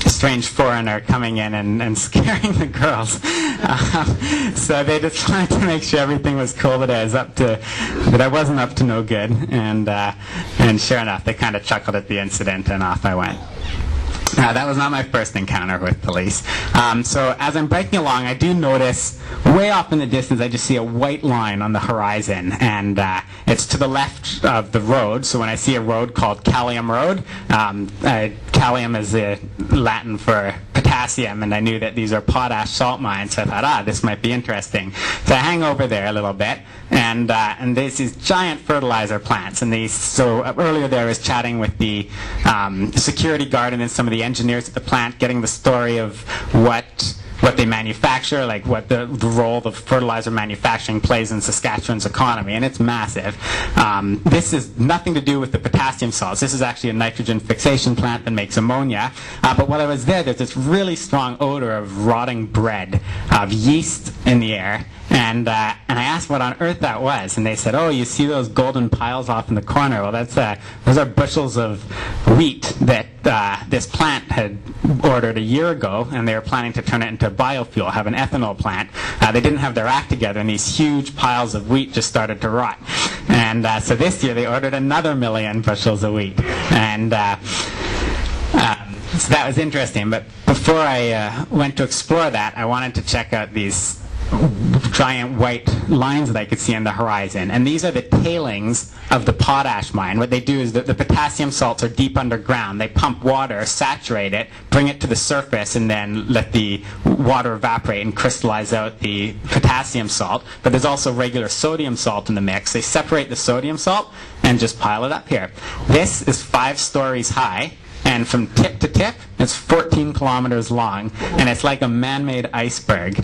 strange foreigner coming in and scaring the girls. So they just wanted to make sure everything was cool, that I wasn't up to no good, and sure enough, they kind of chuckled at the incident, and off I went. That was not my first encounter with police. So as I'm biking along, I do notice way off in the distance, I just see a white line on the horizon, and it's to the left of the road. So when I see a road called Callium Road, Callium is Latin for potassium, and I knew that these are potash salt mines, so I thought, this might be interesting. So I hang over there a little bit, and there's these giant fertilizer plants, and so earlier there I was chatting with the security guard and then some of the engineers at the plant, getting the story of what what they manufacture, like what the role the fertilizer manufacturing plays in Saskatchewan's economy, and it's massive. This is nothing to do with the potassium salts. This is actually a nitrogen fixation plant that makes ammonia. But while I was there, there's this really strong odor of rotting bread, of yeast in the air. And I asked what on earth that was, and they said, "Oh, you see those golden piles off in the corner? Well, those are bushels of wheat that this plant had ordered a year ago, and they were planning to turn it into biofuel, have an ethanol plant. They didn't have their act together, and these huge piles of wheat just started to rot. And so this year they ordered another 1,000,000 bushels of wheat, and so that was interesting. But before I went to explore that, I wanted to check out these giant white lines that I could see on the horizon. And these are the tailings of the potash mine. What they do is that the potassium salts are deep underground. They pump water, saturate it, bring it to the surface, and then let the water evaporate and crystallize out the potassium salt. But there's also regular sodium salt in the mix. They separate the sodium salt and just pile it up here. This is 5 stories high. And from tip to tip, it's 14 kilometers long, and it's like a man-made iceberg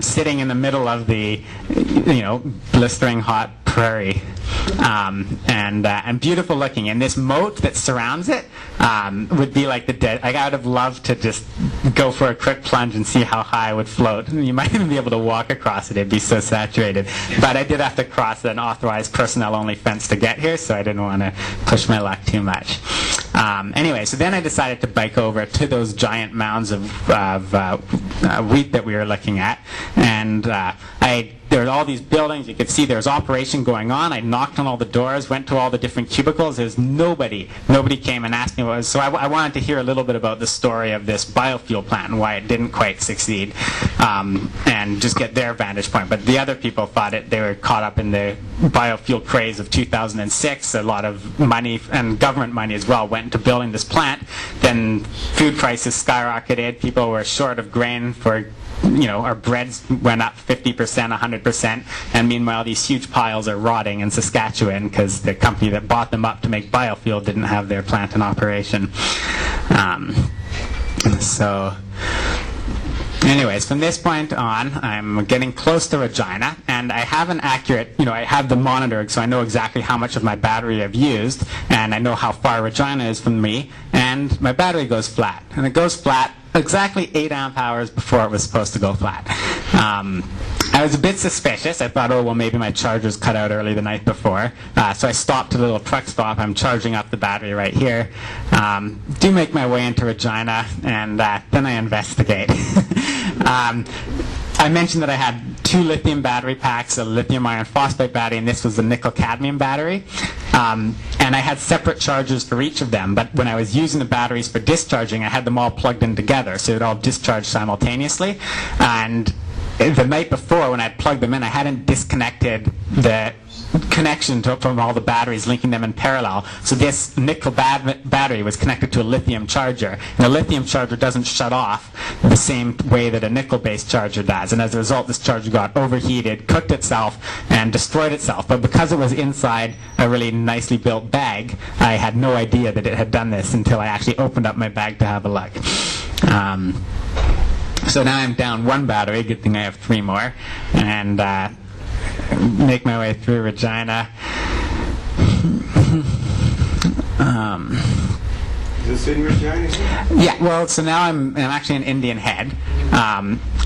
sitting in the middle of the, blistering hot prairie, and beautiful looking. And this moat that surrounds it would be like the dead. I would have loved to just go for a quick plunge and see how high I would float. You might even be able to walk across it. It'd be so saturated. But I did have to cross an authorized personnel-only fence to get here, so I didn't want to push my luck too much. Anyway, so then I decided to bike over to those giant mounds of wheat that we were looking at, and there were all these buildings. You could see there was operation going on. I knocked on all the doors, went to all the different cubicles. There's nobody. Nobody came and asked me what it was. So I wanted to hear a little bit about the story of this biofuel plant and why it didn't quite succeed, and just get their vantage point. But the other people thought they were caught up in the biofuel craze of 2006. A lot of money, and government money as well, went into building this plant. Then food prices skyrocketed. People were short of grain for our breads went up 50%, 100%, and meanwhile these huge piles are rotting in Saskatchewan because the company that bought them up to make biofuel didn't have their plant in operation. So anyways, from this point on, I'm getting close to Regina, and I have an accurate, I have the monitor, so I know exactly how much of my battery I've used, and I know how far Regina is from me, and my battery goes flat. And it goes flat exactly 8 amp hours before it was supposed to go flat. I was a bit suspicious. I thought, maybe my charger's cut out early the night before. So I stopped at a little truck stop. I'm charging up the battery right here. Do make my way into Regina, and then I investigate. I mentioned that I had 2 lithium battery packs, a lithium iron phosphate battery, and this was the nickel cadmium battery. And I had separate chargers for each of them, but when I was using the batteries for discharging, I had them all plugged in together, so it would all discharge simultaneously. And the night before, when I plugged them in, I hadn't disconnected the connection from all the batteries, linking them in parallel. So this nickel battery was connected to a lithium charger, and a lithium charger doesn't shut off the same way that a nickel-based charger does. And as a result, this charger got overheated, cooked itself, and destroyed itself. But because it was inside a really nicely built bag, I had no idea that it had done this until I actually opened up my bag to have a look. So now I'm down 1 battery. Good thing I have 3 more, and make my way through Regina. Is this in Regina? Yeah, well, so now I'm actually in Indian Head.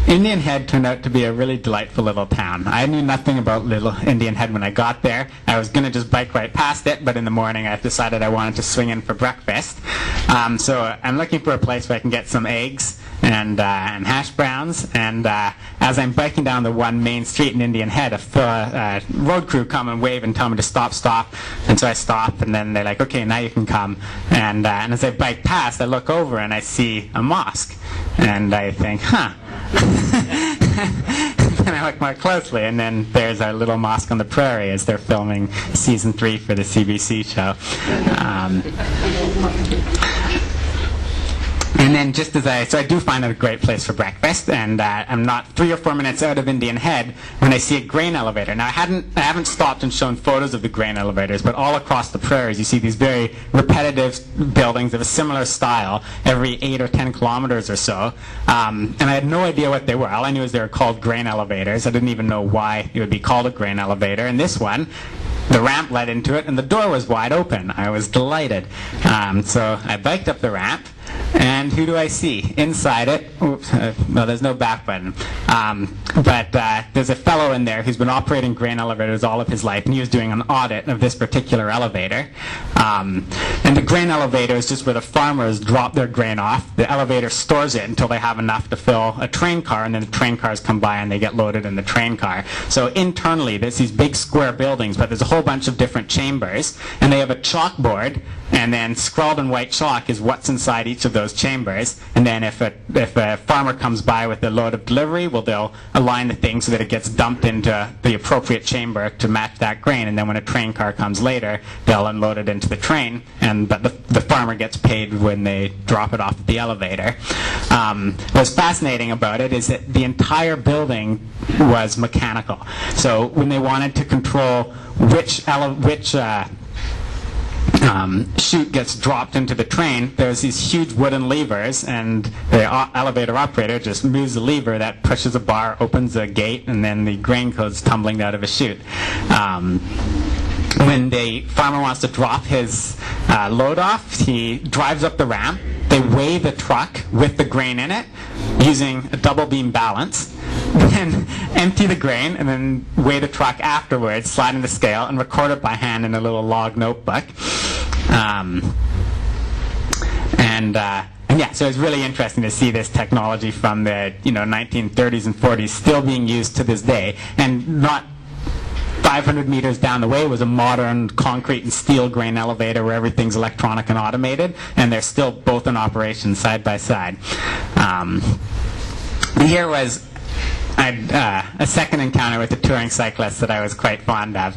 Indian Head turned out to be a really delightful little town. I knew nothing about little Indian Head when I got there. I was going to just bike right past it, but in the morning I decided I wanted to swing in for breakfast. So I'm looking for a place where I can get some eggs and hash browns, and as I'm biking down the one main street in Indian Head, a road crew come and wave and tell me to stop, and so I stop, and then they're like, okay, now you can come, and as I bike past, I look over and I see a mosque, and I think, and I look more closely, and then there's our little mosque on the prairie as they're filming season 3 for the CBC show. And then so I do find it a great place for breakfast, and I'm not 3 or 4 minutes out of Indian Head when I see a grain elevator. Now I haven't stopped and shown photos of the grain elevators, but all across the prairies you see these very repetitive buildings of a similar style every 8 or 10 kilometers or so. And I had no idea what they were. All I knew is they were called grain elevators. I didn't even know why it would be called a grain elevator. And this one, the ramp led into it, and the door was wide open. I was delighted. So I biked up the ramp, and who do I see? Inside it, oops, well, there's no back button. But there's a fellow in there who's been operating grain elevators all of his life, and he was doing an audit of this particular elevator. And the grain elevator is just where the farmers drop their grain off. The elevator stores it until they have enough to fill a train car, and then the train cars come by and they get loaded in the train car. So internally, there's these big square buildings, but there's a whole bunch of different chambers, and they have a chalkboard, and then scrawled in white chalk is what's inside each of those chambers. And then if a farmer comes by with a load of delivery, well, they'll align the thing so that it gets dumped into the appropriate chamber to match that grain. And then when a train car comes later, they'll unload it into the train, but the farmer gets paid when they drop it off at the elevator. What's fascinating about it is that the entire building was mechanical. So when they wanted to control which chute gets dropped into the train, there's these huge wooden levers, and the elevator operator just moves the lever that pushes a bar, opens a gate, and then the grain goes tumbling out of a chute. When the farmer wants to drop his load off, he drives up the ramp. They weigh the truck with the grain in it using a double beam balance, then empty the grain, and then weigh the truck afterwards, slide in the scale, and record it by hand in a little log notebook. And yeah, so it's really interesting to see this technology from the 1930s and 40s still being used to this day, and not 500 meters down the way was a modern concrete and steel grain elevator where everything's electronic and automated, and they're still both in operation side by side. Here was a second encounter with a touring cyclist that I was quite fond of.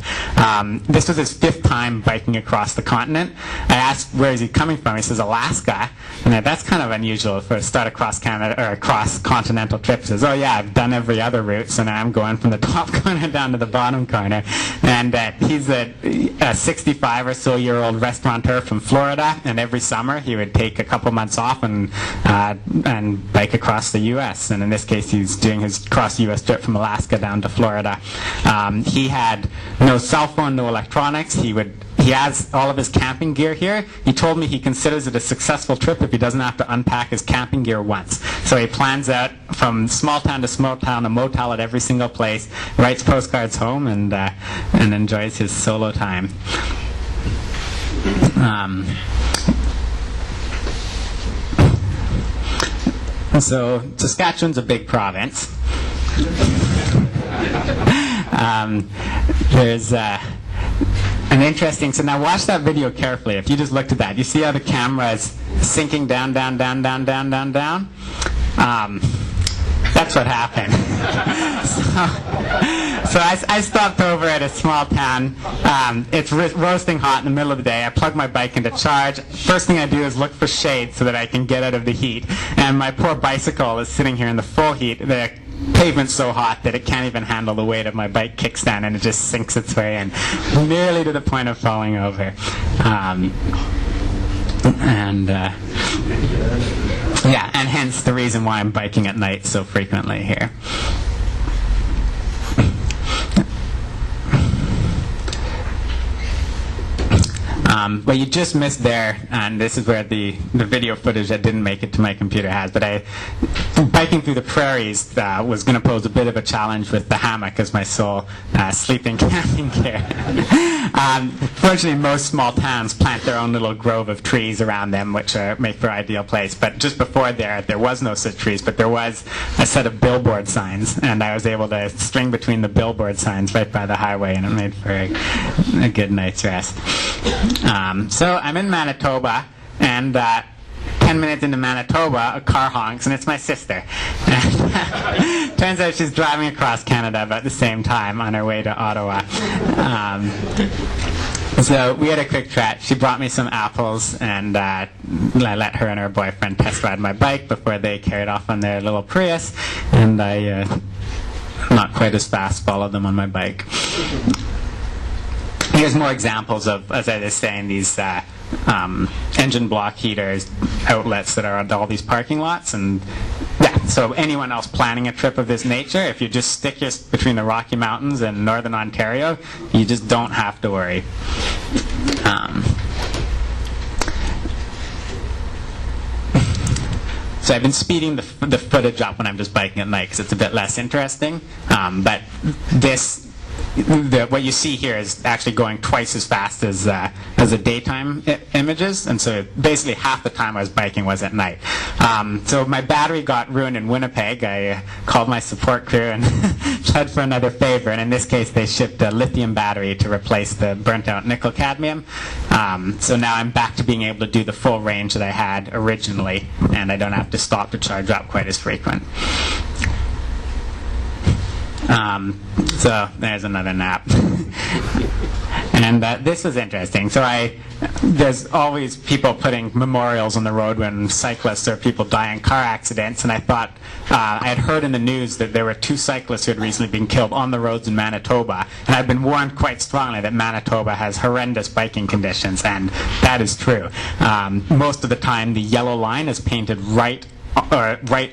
This was his 5th time biking across the continent. I asked where is he coming from. He says Alaska, and that's kind of unusual for a start across Canada or a cross-continental trip. He says, oh yeah, I've done every other route, so now I'm going from the top corner down to the bottom corner. And he's a 65 or so year old restaurateur from Florida, and every summer he would take a couple months off and bike across the U.S. And in this case, he's doing his cross-U.S. trip from Alaska down to Florida. He had no cell phone, no electronics. He has all of his camping gear here. He told me he considers it a successful trip if he doesn't have to unpack his camping gear once. So he plans out from small town to small town, a motel at every single place, writes postcards home, and enjoys his solo time. So Saskatchewan's a big province. There's an interesting, so now watch that video carefully. If you just looked at that, you see how the camera is sinking down, down, down, down, down, down, down? That's what happened. So I stopped over at a small town. It's roasting hot in the middle of the day. I plug my bike into charge. First thing I do is look for shade so that I can get out of the heat. And my poor bicycle is sitting here in the full heat. The pavement's so hot that it can't even handle the weight of my bike kickstand, and it just sinks its way in, nearly to the point of falling over. Yeah, and hence the reason why I'm biking at night so frequently here. What you just missed there, and this is where the video footage that didn't make it to my computer has, but biking through the prairies was going to pose a bit of a challenge with the hammock as my sole sleeping camping gear. Fortunately, most small towns plant their own little grove of trees around them, which make for an ideal place. But just before there was no such trees, but there was a set of billboard signs, and I was able to string between the billboard signs right by the highway, and it made for a good night's rest. So I'm in Manitoba, and 10 minutes into Manitoba, a car honks, and it's my sister. Turns out she's driving across Canada about the same time on her way to Ottawa. So we had a quick chat. She brought me some apples, and I let her and her boyfriend test ride my bike before they carried off on their little Prius, and I, not quite as fast, followed them on my bike. Here's more examples of, as I was saying, these engine block heaters outlets that are on all these parking lots. And yeah, so anyone else planning a trip of this nature, if you just stick between the Rocky Mountains and Northern Ontario, you just don't have to worry. So I've been speeding the footage up when I'm just biking at night because it's a bit less interesting. But what you see here is actually going twice as fast as the daytime images, and so basically half the time I was biking was at night. So my battery got ruined in Winnipeg. I called my support crew and tried for another favor, and in this case they shipped a lithium battery to replace the burnt out nickel cadmium. So now I'm back to being able to do the full range that I had originally, and I don't have to stop to charge up quite as frequent. So there's another nap. And this was interesting. So there's always people putting memorials on the road when cyclists or people die in car accidents, and I thought I had heard in the news that there were 2 cyclists who had recently been killed on the roads in Manitoba, and I've been warned quite strongly that Manitoba has horrendous biking conditions, and that is true. Most of the time the yellow line is painted right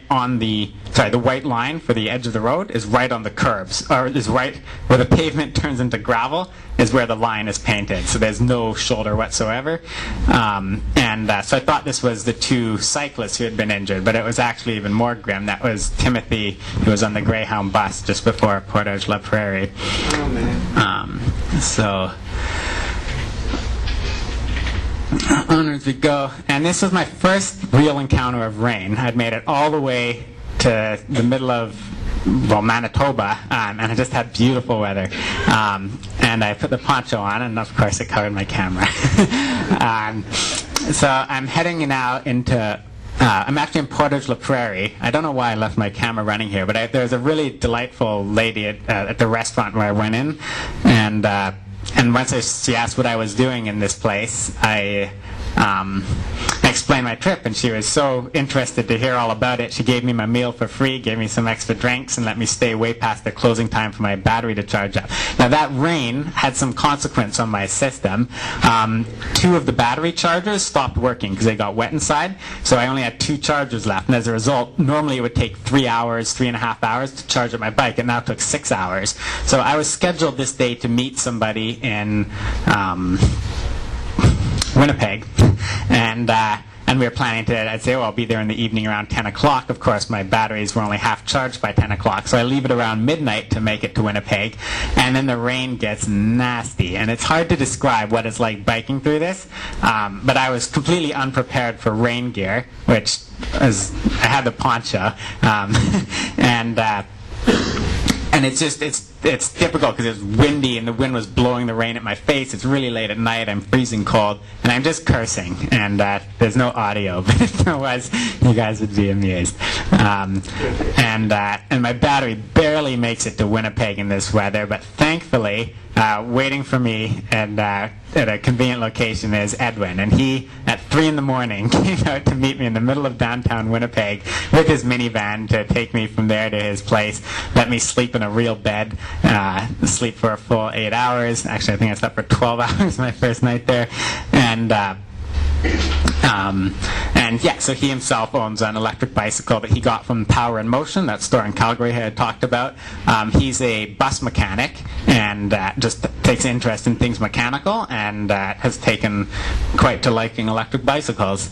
on the white line for the edge of the road is right on the curbs, or is right where the pavement turns into gravel is where the line is painted, so there's no shoulder whatsoever. So I thought this was the 2 cyclists who had been injured, but it was actually even more grim. That was Timothy, who was on the Greyhound bus just before Portage La Prairie. Oh, man. On as we go, and this was my first real encounter of rain. I'd made it all the way to the middle of Manitoba, and I just had beautiful weather. And I put the poncho on, and of course it covered my camera. So I'm heading now into I'm actually in Portage La Prairie. I don't know why I left my camera running here, but there's a really delightful lady at the restaurant where I went in, and once she asked what I was doing in this place, I explained my trip, and she was so interested to hear all about it. She gave me my meal for free, gave me some extra drinks, and let me stay way past the closing time for my battery to charge up. Now that rain had some consequence on my system. 2 of the battery chargers stopped working because they got wet inside, so I only had 2 chargers left, and as a result, normally it would take 3.5 hours to charge up my bike. It now took 6 hours. So I was scheduled this day to meet somebody in Winnipeg, and we were planning to, I'd say, I'll be there in the evening around 10 o'clock. Of course, my batteries were only half charged by 10 o'clock, so I leave it around midnight to make it to Winnipeg, and then the rain gets nasty, and it's hard to describe what it's like biking through this, but I was completely unprepared for rain gear, which is, I had the poncho, and it's difficult because it's windy and the wind was blowing the rain at my face. It's really late at night. I'm freezing cold, and I'm just cursing. And there's no audio, but if there was, you guys would be amused. And my battery barely makes it to Winnipeg in this weather, but thankfully, waiting for me and at a convenient location is Edwin, and he at 3 in the morning came out to meet me in the middle of downtown Winnipeg with his minivan to take me from there to his place, let me sleep in a real bed, sleep for a full 8 hours. Actually, I think I slept for 12 hours my first night there, and yeah, so he himself owns an electric bicycle that he got from Power in Motion, that store in Calgary I had talked about. He's a bus mechanic and just takes interest in things mechanical, and has taken quite to liking electric bicycles.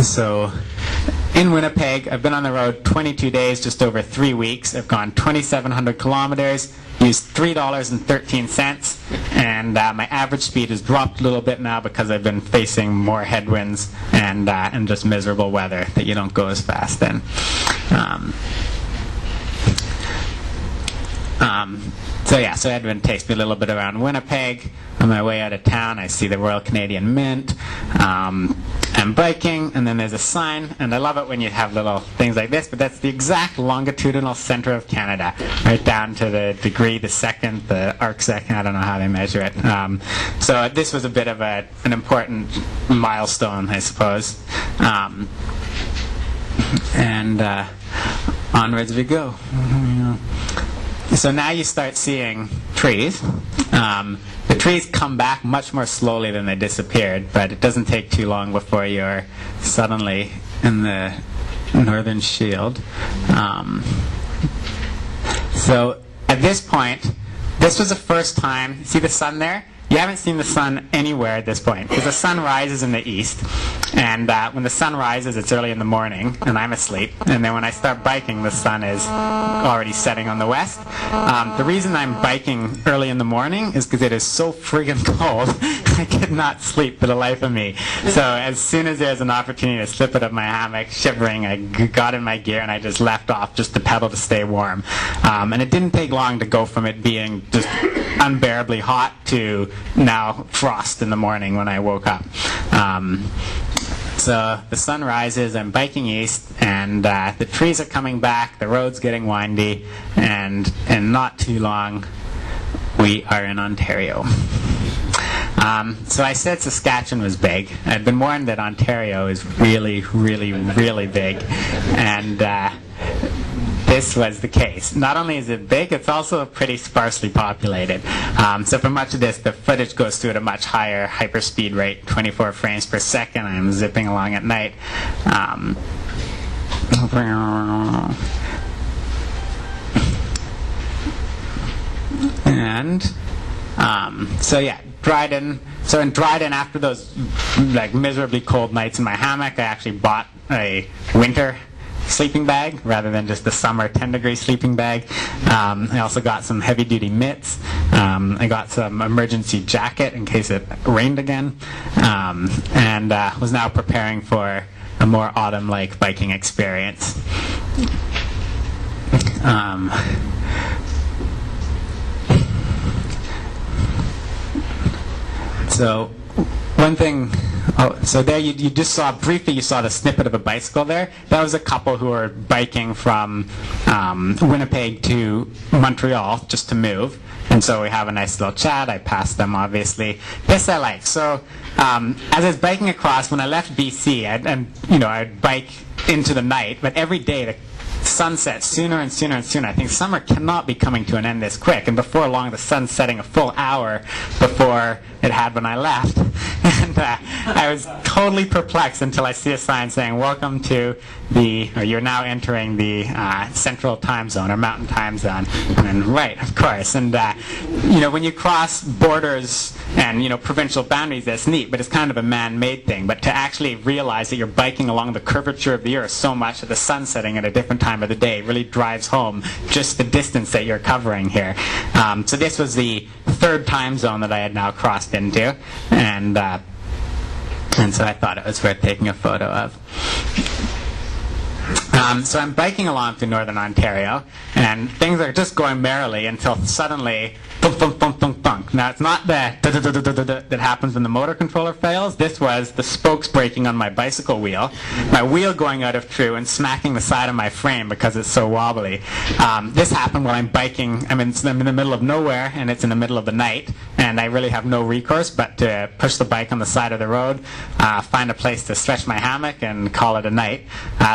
So in Winnipeg, I've been on the road 22 days, just over 3 weeks. I've gone 2,700 kilometers, used $3.13, and my average speed has dropped a little bit now because I've been facing more headwinds and just miserable weather that you don't go as fast in. So Edwin takes me a little bit around Winnipeg. On my way out of town, I see the Royal Canadian Mint. I'm biking, and then there's a sign, and I love it when you have little things like this, but that's the exact longitudinal center of Canada, right down to the degree, the second, the arc second, I don't know how they measure it. So this was a bit of an important milestone, I suppose. And onwards we go. So now you start seeing trees. The trees come back much more slowly than they disappeared, but it doesn't take too long before you're suddenly in the northern shield. So at this point, this was the first time, see the sun there? You haven't seen the sun anywhere at this point, because the sun rises in the east, and when the sun rises, it's early in the morning, and I'm asleep, and then when I start biking, the sun is already setting on the west. The reason I'm biking early in the morning is because it is so friggin' cold, I could not sleep for the life of me. So as soon as there's an opportunity to slip out of my hammock, shivering, I got in my gear, and I just left off just to pedal to stay warm. And it didn't take long to go from it being just unbearably hot to now frost in the morning when I woke up. So the sun rises, I'm biking east, and the trees are coming back, the road's getting windy, and in not too long, we are in Ontario. So I said Saskatchewan was big. I'd been warned that Ontario is really, really, really big, and this was the case. Not only is it big, it's also pretty sparsely populated. So for much of this, the footage goes through at a much higher hyperspeed rate, 24 frames per second. I'm zipping along at night. So yeah, Dryden. So in Dryden, after those like miserably cold nights in my hammock, I actually bought a winter sleeping bag rather than just the summer 10-degree sleeping bag. I also got some heavy-duty mitts. I got some emergency jacket in case it rained again, and was now preparing for a more autumn-like biking experience. So one thing, so there you just saw, briefly you saw the snippet of a bicycle there. That was a couple who were biking from Winnipeg to Montreal just to move. And so we have a nice little chat. I passed them, obviously. This I like. So as I was biking across, when I left BC, I'd bike into the night, but every day the sun sets sooner and sooner and sooner. I think summer cannot be coming to an end this quick, and before long the sun's setting a full hour before it had when I left. And I was totally perplexed until I see a sign saying, welcome to you're now entering the central time zone, or mountain time zone. And right, of course. And when you cross borders and provincial boundaries, that's neat, but it's kind of a man-made thing. But to actually realize that you're biking along the curvature of the earth so much that the sun's setting at a different time of the day really drives home just the distance that you're covering here. So this was the third time zone that I had now crossed into, and so I thought it was worth taking a photo of. So I'm biking along through northern Ontario, and things are just going merrily until suddenly, thunk, thunk, thunk, thunk, thunk. Now, it's not the that happens when the motor controller fails. This was the spokes breaking on my bicycle wheel, my wheel going out of true and smacking the side of my frame because it's so wobbly. This happened while I'm biking. I'm in the middle of nowhere, and it's in the middle of the night, and I really have no recourse but to push the bike on the side of the road, find a place to stretch my hammock, and call it a night.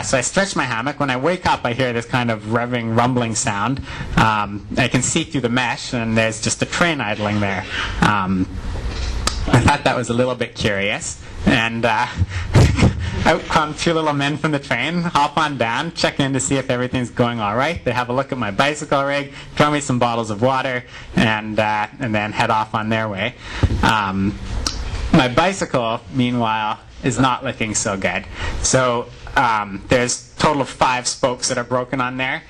So I stretch my hammock. When I wake up, I hear this kind of revving, rumbling sound. I can see through the mesh, and there's just a train idling there. I thought that was a little bit curious, and out come two little men from the train, hop on down, check in to see if everything's going all right. They have a look at my bicycle rig, throw me some bottles of water, and then head off on their way. My bicycle, meanwhile, is not looking so good. So there's a total of 5 spokes that are broken on there.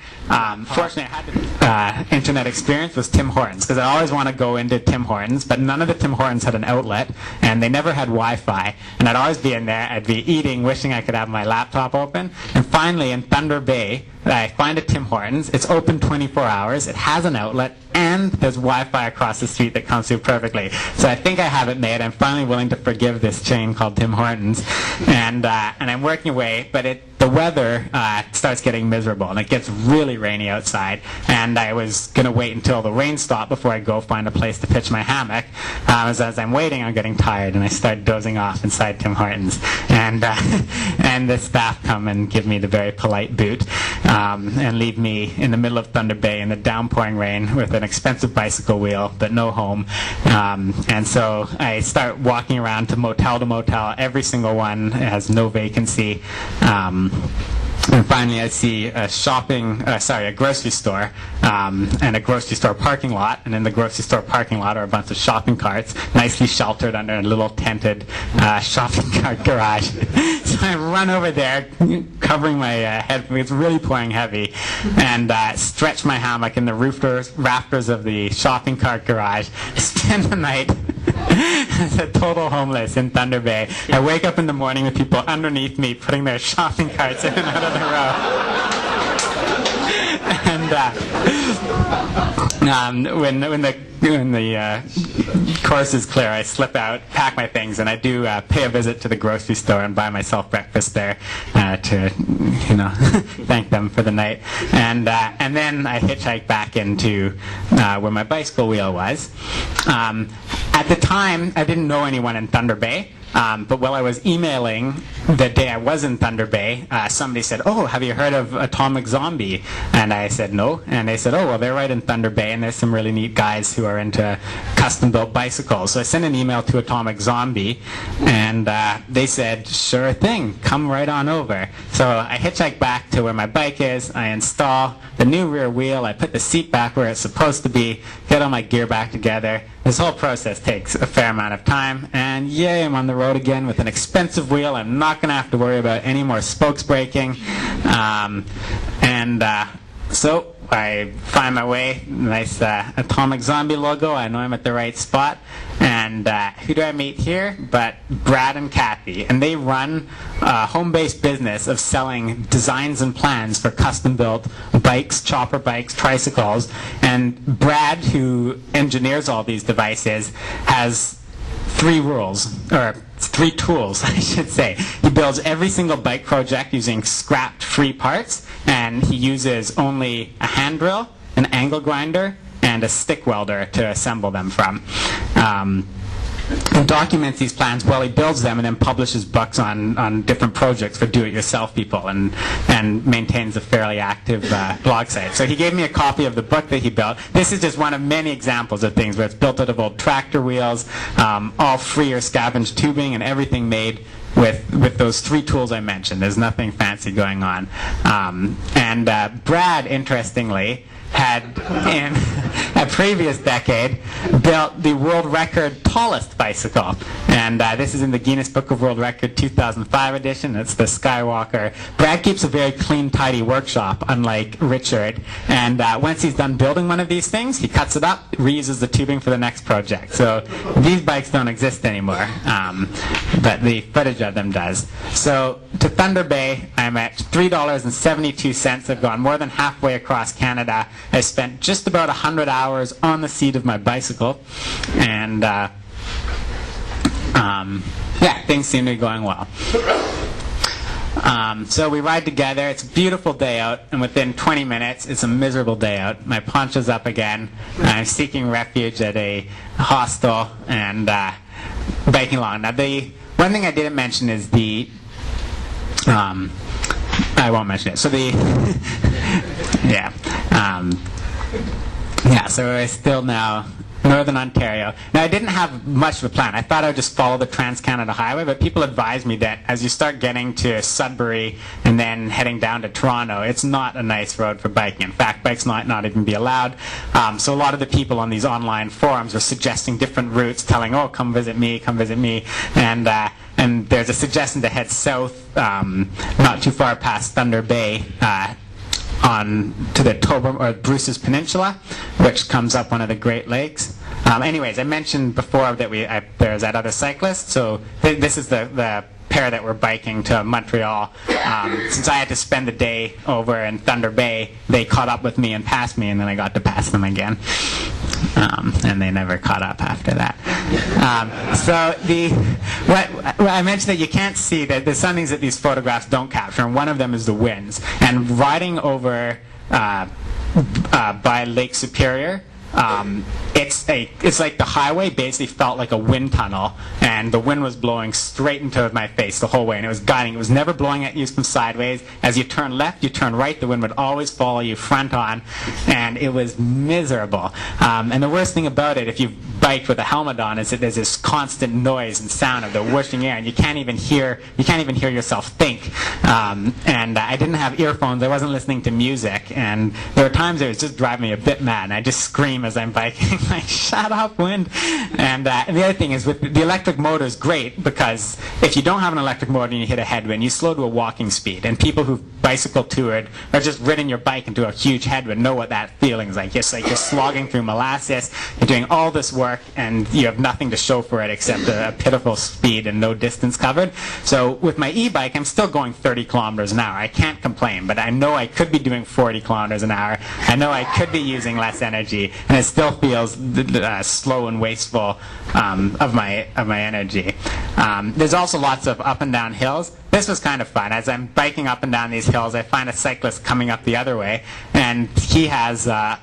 Fortunately, I had the internet experience was Tim Hortons, because I always want to go into Tim Hortons, but none of the Tim Hortons had an outlet, and they never had Wi-Fi. And I'd always be in there, I'd be eating, wishing I could have my laptop open, and finally, in Thunder Bay, I find a Tim Hortons. It's open 24 hours. It has an outlet, and there's Wi-Fi across the street that comes through perfectly. So I think I have it made. I'm finally willing to forgive this chain called Tim Hortons, and I'm working away. But the weather starts getting miserable, and it gets really rainy outside. And I was going to wait until the rain stopped before I go find a place to pitch my hammock. As I'm waiting, I'm getting tired, and I start dozing off inside Tim Hortons. And the staff come and give me the very polite boot, and leave me in the middle of Thunder Bay in the downpouring rain with an expensive bicycle wheel, but no home. And so I start walking around to motel. Every single one has no vacancy. And finally, I see a grocery store, and a grocery store parking lot. And in the grocery store parking lot are a bunch of shopping carts, nicely sheltered under a little tented shopping cart garage. So I run over there, covering my head, it's really pouring heavy, and stretch my hammock in the rafters of the shopping cart garage. Spend the night as a total homeless in Thunder Bay. I wake up in the morning with people underneath me putting their shopping carts in and out of the row. And when the course is clear, I slip out, pack my things, and I do pay a visit to the grocery store and buy myself breakfast there to thank them for the night. And then I hitchhike back into where my bicycle wheel was. At the time, I didn't know anyone in Thunder Bay. But while I was emailing the day I was in Thunder Bay, somebody said, "Oh, have you heard of Atomic Zombie?" And I said, "No." And they said, "Oh, well, they're right in Thunder Bay, and there's some really neat guys who are into custom-built bicycles." So I sent an email to Atomic Zombie, and they said, "Sure thing, come right on over." So I hitchhike back to where my bike is, I install the new rear wheel, I put the seat back where it's supposed to be, get all my gear back together. This whole process takes a fair amount of time, and yay, I'm on the road again with an expensive wheel. I'm not going to have to worry about any more spokes breaking. So I find my way, nice Atomic Zombie logo. I know I'm at the right spot. And who do I meet here? But Brad and Kathy. And they run a home-based business of selling designs and plans for custom-built bikes, chopper bikes, tricycles. And Brad, who engineers all these devices, has three tools, I should say. He builds every single bike project using scrapped free parts, and he uses only a hand drill, an angle grinder, and a stick welder to assemble them from. And documents these plans while he builds them, and then publishes books on different projects for do-it-yourself people, and maintains a fairly active blog site. So he gave me a copy of the book that he built. This is just one of many examples of things where it's built out of old tractor wheels, all free or scavenged tubing, and everything made with those three tools I mentioned. There's nothing fancy going on. Brad, interestingly, had in a previous decade built the world record tallest bicycle, and this is in the Guinness Book of World Record 2005 edition. It's the Skywalker. Brad keeps a very clean, tidy workshop, unlike Richard, and once he's done building one of these things, he cuts it up, reuses the tubing for the next project. So these bikes don't exist anymore, but the footage of them does. So to Thunder Bay, I'm at $3.72. I've gone more than halfway across Canada. I spent just about 100 hours on the seat of my bicycle, and things seem to be going well. So we ride together. It's a beautiful day out, and within 20 minutes, it's a miserable day out. My poncho's up again. I'm seeking refuge at a hostel and biking along. Now, the one thing I didn't mention is I won't mention it. So so we're still now Northern Ontario. Now, I didn't have much of a plan. I thought I would just follow the Trans-Canada Highway, but people advised me that as you start getting to Sudbury and then heading down to Toronto, it's not a nice road for biking. In fact, bikes might not even be allowed. So a lot of the people on these online forums were suggesting different routes, telling, "Oh, come visit me," and there's a suggestion to head south, not too far past Thunder Bay, on to the Tobram or Bruce's Peninsula, which comes up one of the Great Lakes. Anyways, I mentioned before that there's that other cyclist. So this is the pair that were biking to Montreal. Since I had to spend the day over in Thunder Bay, they caught up with me and passed me, and then I got to pass them again. And they never caught up after that. So what I mentioned that you can't see, that there's some things that these photographs don't capture, and one of them is the winds. And riding over by Lake Superior, it's like the highway basically felt like a wind tunnel, and the wind was blowing straight into my face the whole way, and it was guiding. It was never blowing at you from sideways. As you turn left, you turn right, the wind would always follow you front on, and it was miserable. And the worst thing about it, if you've biked with a helmet on, is that there's this constant noise and sound of the whooshing air, and you can't even hear yourself think. And I didn't have earphones. I wasn't listening to music, and there were times it was just driving me a bit mad, and I just scream as I'm biking, like, shut up, wind. And the other thing is, with the electric motor is great, because if you don't have an electric motor and you hit a headwind, you slow to a walking speed. And people who've bicycle toured or just ridden your bike into a huge headwind know what that feeling is like. It's like you're slogging through molasses, you're doing all this work, and you have nothing to show for it except a pitiful speed and no distance covered. So with my e-bike, I'm still going 30 kilometers an hour. I can't complain, but I know I could be doing 40 kilometers an hour. I know I could be using less energy, and it still feels slow and wasteful of my energy. There's also lots of up and down hills. This was kind of fun. As I'm biking up and down these hills, I find a cyclist coming up the other way, and he has I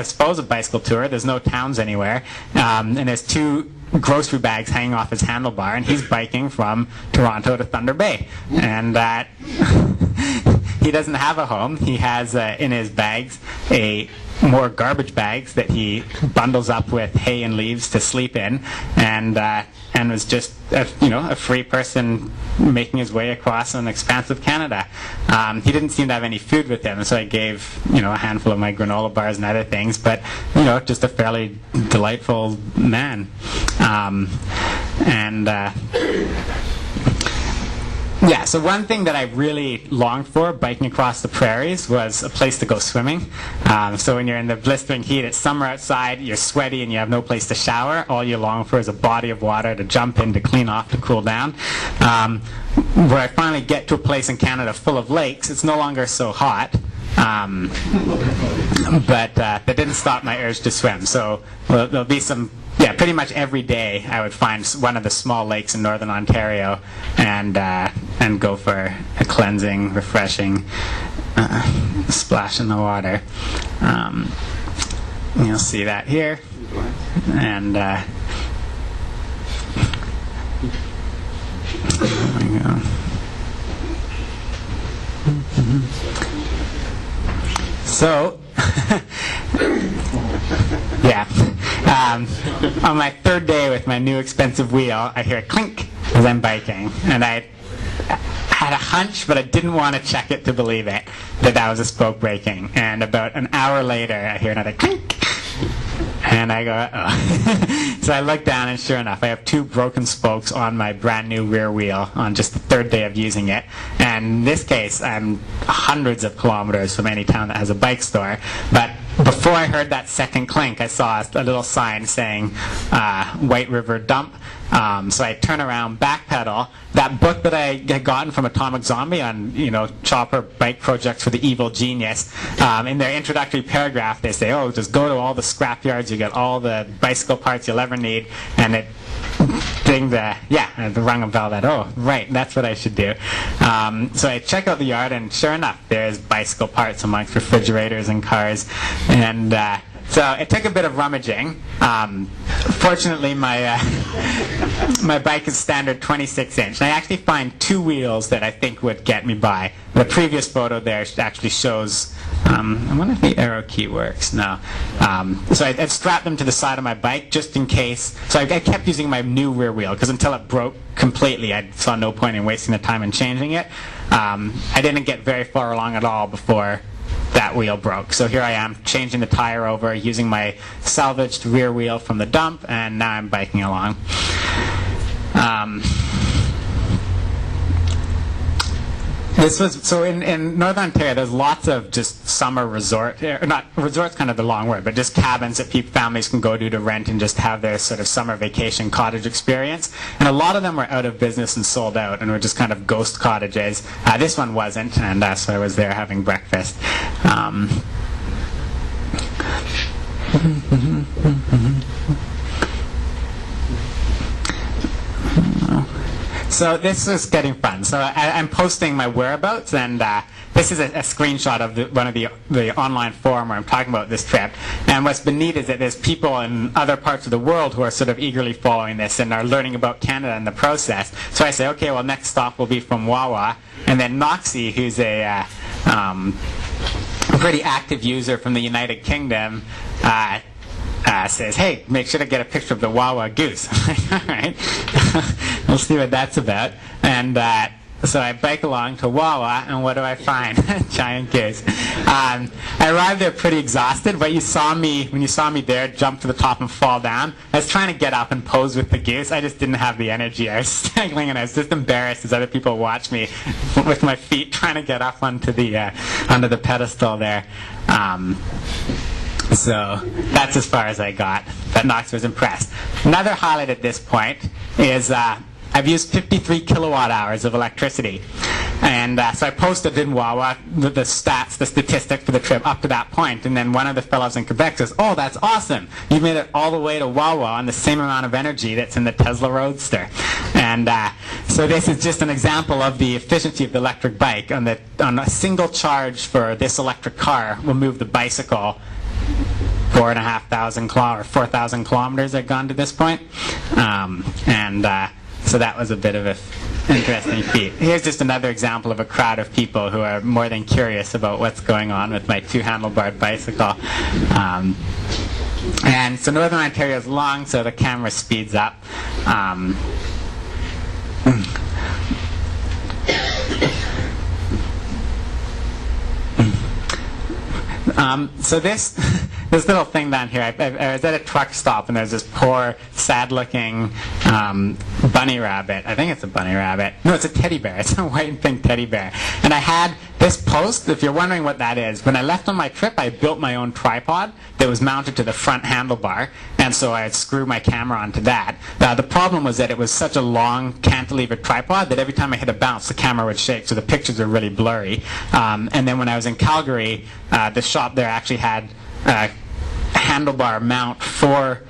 suppose a bicycle tour. There's no towns anywhere, and there's 2 grocery bags hanging off his handlebar, and he's biking from Toronto to Thunder Bay. And he doesn't have a home. He has in his bags more garbage bags that he bundles up with hay and leaves to sleep in, and was just a free person making his way across an expansive Canada. He didn't seem to have any food with him, so I gave a handful of my granola bars and other things, but just a fairly delightful man. Yeah, so one thing that I really longed for biking across the prairies was a place to go swimming. So when you're in the blistering heat, it's summer outside, you're sweaty and you have no place to shower, all you long for is a body of water to jump in, to clean off, to cool down. Where I finally get to a place in Canada full of lakes, it's no longer so hot. But that didn't stop my urge to swim. So there'll be pretty much every day I would find one of the small lakes in northern Ontario and go for a cleansing, refreshing splash in the water. You'll see that here. And there we go. So, yeah. On my 3rd day with my new expensive wheel, I hear a clink as I'm biking, and I had a hunch, but I didn't want to check it to believe it, that was a spoke breaking. And about an hour later, I hear another clink, and I go, uh-oh. So I look down, and sure enough, I have 2 broken spokes on my brand new rear wheel on just the 3rd day of using it. And in this case, I'm hundreds of kilometers from any town that has a bike store. But before I heard that second clink, I saw a little sign saying White River Dump. So I turn around, backpedal. That book that I had gotten from Atomic Zombie on, chopper bike projects for the evil genius, in their introductory paragraph, they say, just go to all the scrap yards, you get all the bicycle parts you'll ever need, and it rung a bell that, right, that's what I should do. So I check out the yard, and sure enough, there's bicycle parts amongst refrigerators and cars, and so it took a bit of rummaging. Fortunately, my bike is standard 26-inch. And I actually find 2 wheels that I think would get me by. The previous photo there actually shows, I wonder if the arrow key works. No. So I strapped them to the side of my bike just in case. So I kept using my new rear wheel, because until it broke completely, I saw no point in wasting the time in changing it. I didn't get very far along at all before that wheel broke. So here I am, changing the tire over, using my salvaged rear wheel from the dump, and now I'm biking along. This was so in Northern Ontario. There's lots of just summer resort, not resorts, kind of the long word, but just cabins that families can go to rent and just have their sort of summer vacation cottage experience. And a lot of them were out of business and sold out, and were just kind of ghost cottages. This one wasn't, and so I was there having breakfast. So this is getting fun. So I'm posting my whereabouts, and this is a screenshot of one of the online forum where I'm talking about this trip. And what's been neat is that there's people in other parts of the world who are sort of eagerly following this and are learning about Canada in the process. So I say, okay, well, next stop will be from Wawa. And then Noxie, who's a pretty active user from the United Kingdom, says, hey, make sure to get a picture of the Wawa goose. All right, we'll see what that's about. And so I bike along to Wawa, and what do I find? Giant goose. I arrived there pretty exhausted, but when you saw me there, jump to the top and fall down. I was trying to get up and pose with the goose. I just didn't have the energy. I was struggling, and I was just embarrassed as other people watched me with my feet trying to get up onto the pedestal there. So that's as far as I got, but Knox was impressed. Another highlight at this point is I've used 53 kilowatt hours of electricity. And so I posted in Wawa the statistic for the trip up to that point. And then one of the fellows in Quebec says, oh, that's awesome. You made it all the way to Wawa on the same amount of energy that's in the Tesla Roadster. And so this is just an example of the efficiency of the electric bike. On a single charge for this electric car will move the bicycle 4,000 kilometers I've gone to this point. So that was a bit of an interesting feat. Here's just another example of a crowd of people who are more than curious about what's going on with my two-handlebar bicycle. And so Northern Ontario is long, so the camera speeds up. So this little thing down here, I was at a truck stop, and there's this poor, sad-looking bunny rabbit. I think it's a bunny rabbit. No, it's a teddy bear. It's a white and pink teddy bear. And I had this post, if you're wondering what that is, when I left on my trip, I built my own tripod that was mounted to the front handlebar, and so I'd screw my camera onto that. The problem was that it was such a long cantilever tripod that every time I hit a bounce, the camera would shake, so the pictures are really blurry. And then when I was in Calgary, the shop there actually had a handlebar mount for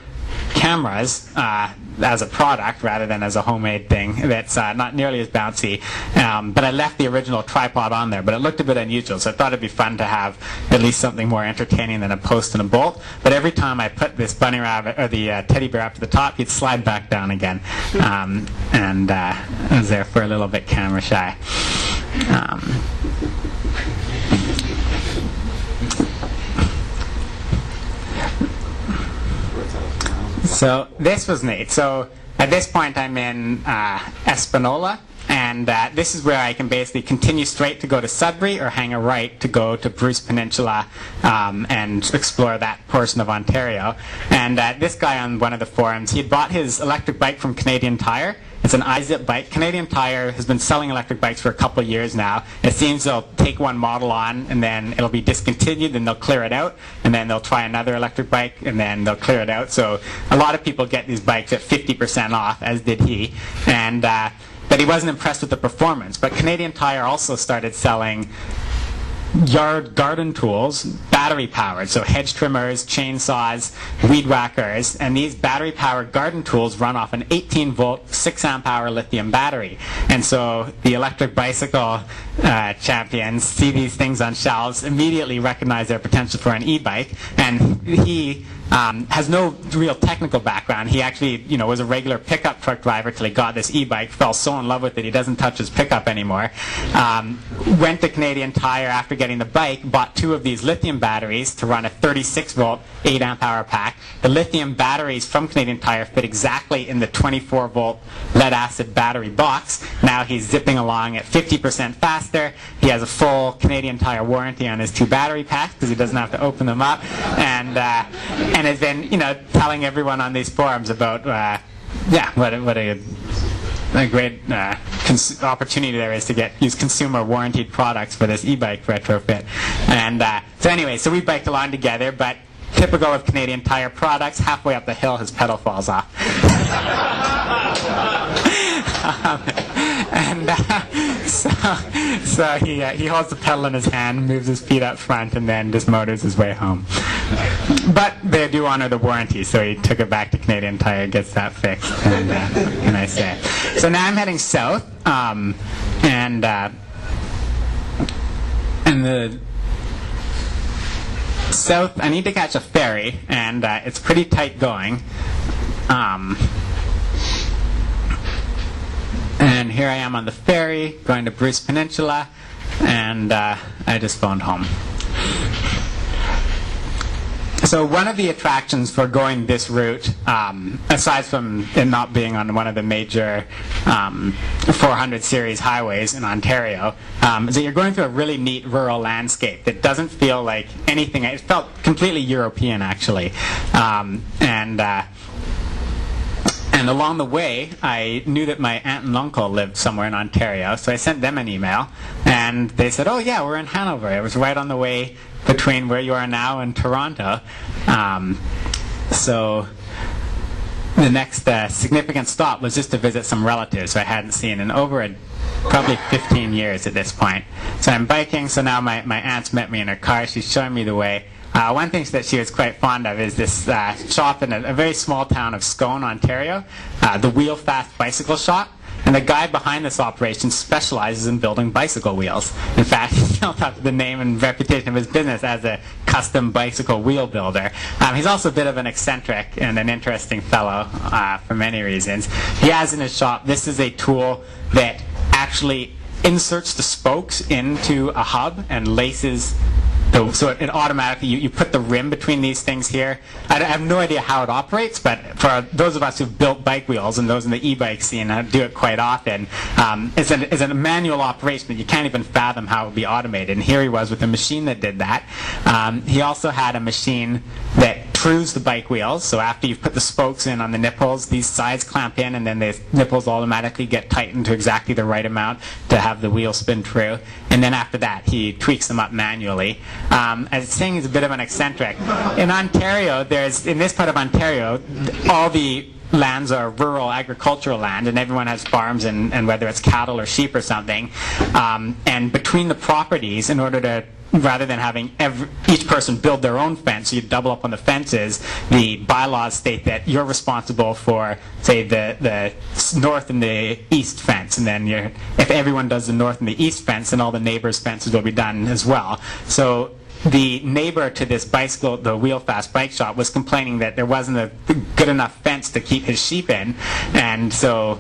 cameras as a product rather than as a homemade thing that's not nearly as bouncy. But I left the original tripod on there, but it looked a bit unusual, so I thought it'd be fun to have at least something more entertaining than a post and a bolt. But every time I put this bunny rabbit or the teddy bear up to the top, he'd slide back down again. And I was there for a little bit camera shy. So this was neat. So at this point I'm in Espanola, and this is where I can basically continue straight to go to Sudbury or hang a right to go to Bruce Peninsula and explore that portion of Ontario. And this guy on one of the forums, he had bought his electric bike from Canadian Tire. It's an iZip bike. Canadian Tire has been selling electric bikes for a couple of years now. It seems they'll take one model on, and then it'll be discontinued, and they'll clear it out, and then they'll try another electric bike, and then they'll clear it out. So a lot of people get these bikes at 50% off, as did he. And but he wasn't impressed with the performance. But Canadian Tire also started selling yard garden tools, battery powered, so hedge trimmers, chainsaws, weed whackers, and these battery powered garden tools run off an 18 volt 6 amp hour lithium battery. And so the electric bicycle champions see these things on shelves, immediately recognize their potential for an e-bike, and he has no real technical background. He actually, was a regular pickup truck driver till he got this e-bike, fell so in love with it he doesn't touch his pickup anymore. Went to Canadian Tire after getting the bike, bought 2 of these lithium batteries to run a 36 volt 8 amp hour pack. The lithium batteries from Canadian Tire fit exactly in the 24 volt lead acid battery box. Now he's zipping along at 50% faster. He has a full Canadian Tire warranty on his 2 battery packs because he doesn't have to open them up, and has been telling everyone on these forums about what a a great opportunity there is to use consumer warranted products for this e-bike retrofit. And so anyway, so we biked along together, but typical of Canadian Tire products, halfway up the hill his pedal falls off. So he holds the pedal in his hand, moves his feet up front, and then just motors his way home. But they do honor the warranty, so he took it back to Canadian Tire, gets that fixed, and what can I say? So now I'm heading south, and the south, I need to catch a ferry, and it's pretty tight going. And here I am on the ferry, going to Bruce Peninsula, and I just phoned home. So one of the attractions for going this route, aside from it not being on one of the major 400 series highways in Ontario, is that you're going through a really neat rural landscape that doesn't feel like anything. It felt completely European, actually. And along the way, I knew that my aunt and uncle lived somewhere in Ontario, so I sent them an email, and they said, oh yeah, we're in Hanover. It was right on the way between where you are now and Toronto. So the next significant stop was just to visit some relatives who I hadn't seen in over probably 15 years at this point. So I'm biking, so now my aunt's met me in her car. She's showing me the way. One thing that she was quite fond of is this shop in a very small town of Scone, Ontario, the Wheel Fast Bicycle Shop. And the guy behind this operation specializes in building bicycle wheels. In fact, he built up the name and reputation of his business as a custom bicycle wheel builder. He's also a bit of an eccentric and an interesting fellow for many reasons. He has in his shop, this is a tool that actually inserts the spokes into a hub and laces. So it automatically, you put the rim between these things here. I have no idea how it operates, but for those of us who've built bike wheels and those in the e-bike scene do it quite often, it's a manual operation that you can't even fathom how it would be automated. And here he was with a machine that did that. He also had a machine that trues the bike wheels. So after you've put the spokes in on the nipples, these sides clamp in, and then the nipples automatically get tightened to exactly the right amount to have the wheel spin true. And then after that, he tweaks them up manually. As I was saying, he's a bit of an eccentric. In Ontario, in this part of Ontario, all the lands are rural agricultural land, and everyone has farms, and whether it's cattle or sheep or something. And between the properties, in order to, rather than having each person build their own fence, so you double up on the fences, the bylaws state that you're responsible for, say, the north and the east fence. And then if everyone does the north and the east fence, then all the neighbors' fences will be done as well. So the neighbor to this bicycle, the Wheel Fast Bike Shop, was complaining that there wasn't a good enough fence to keep his sheep in, and so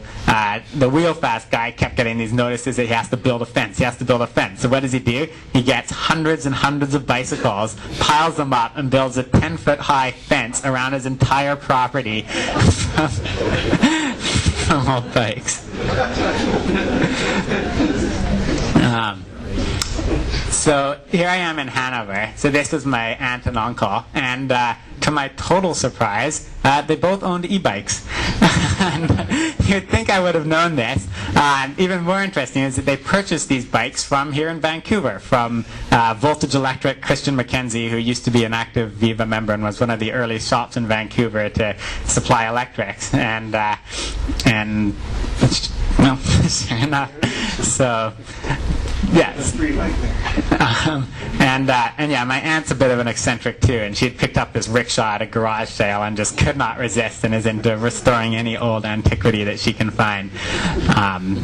the Wheel Fast guy kept getting these notices that he has to build a fence. He has to build a fence. So what does he do? He gets hundreds and hundreds of bicycles, piles them up, and builds a 10-foot high fence around his entire property from old bikes. So here I am in Hanover. So this was my aunt and uncle, and to my total surprise, they both owned e-bikes. And you'd think I would have known this. Even more interesting is that they purchased these bikes from here in Vancouver, from Voltage Electric, Christian McKenzie, who used to be an active Viva member and was one of the early shops in Vancouver to supply electrics. And well, sure enough. So, yes. And yeah, my aunt's a bit of an eccentric too, and she'd picked up this rickshaw at a garage sale and just could not resist, and is into restoring any old antiquity that she can find.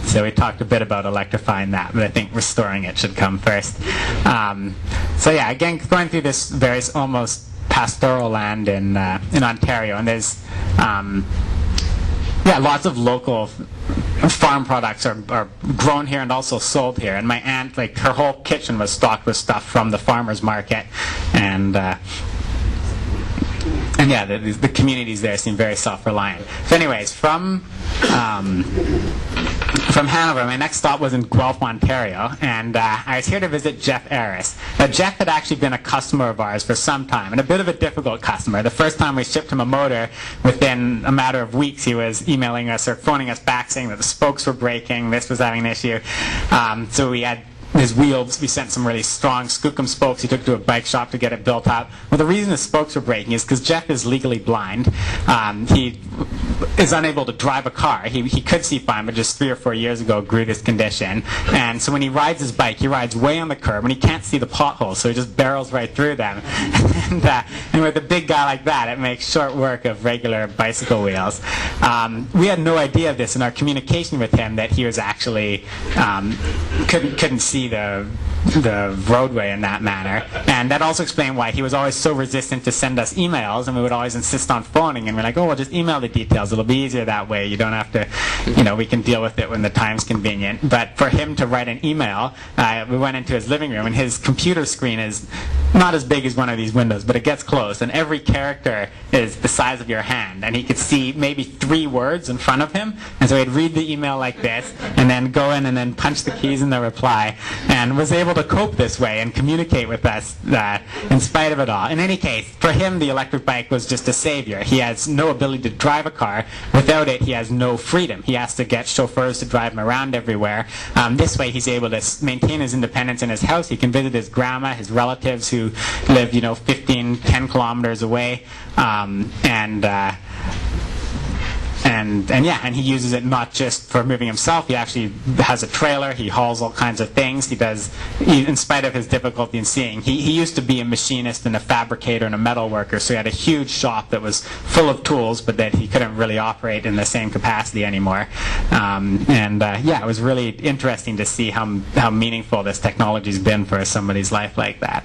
So we talked a bit about electrifying that, but I think restoring it should come first. So yeah, again, going through this very almost pastoral land in Ontario, and there's lots of local farm products are grown here and also sold here. And my aunt, like, her whole kitchen was stocked with stuff from the farmer's market. And and yeah, the communities there seem very self-reliant. So anyways, from Hanover, my next stop was in Guelph, Ontario, and I was here to visit Jeff Harris. Now, Jeff had actually been a customer of ours for some time, and a bit of a difficult customer. The first time we shipped him a motor, within a matter of weeks, he was emailing us or phoning us back saying that the spokes were breaking, this was having an issue. So we had his wheels, we sent some really strong Skookum spokes he took to a bike shop to get it built up. Well, the reason the spokes were breaking is because Jeff is legally blind. He is unable to drive a car. He could see fine, but just 3 or 4 years ago grew this condition. And so when he rides his bike, he rides way on the curb and he can't see the potholes, so he just barrels right through them. And with a big guy like that, it makes short work of regular bicycle wheels. We had no idea of this in our communication with him, that he was actually couldn't see the roadway in that manner, and that also explained why he was always so resistant to send us emails, and we would always insist on phoning, and we're like, oh, well, just email the details, it'll be easier that way, you don't have to, we can deal with it when the time's convenient. But for him to write an email, we went into his living room, and his computer screen is not as big as one of these windows, but it gets close, and every character is the size of your hand, and he could see maybe 3 words in front of him, and so he'd read the email like this, and then go in and then punch the keys in the reply, and was able to cope this way and communicate with us in spite of it all. In any case, for him, the electric bike was just a savior. He has no ability to drive a car. Without it, he has no freedom. He has to get chauffeurs to drive him around everywhere. This way, he's able to maintain his independence in his house. He can visit his grandma, his relatives who live, 15, 10 kilometers away, and he uses it not just for moving himself. He actually has a trailer. He hauls all kinds of things. In spite of his difficulty in seeing, he used to be a machinist and a fabricator and a metal worker, so he had a huge shop that was full of tools, but that he couldn't really operate in the same capacity anymore. It was really interesting to see how meaningful this technology's been for somebody's life like that.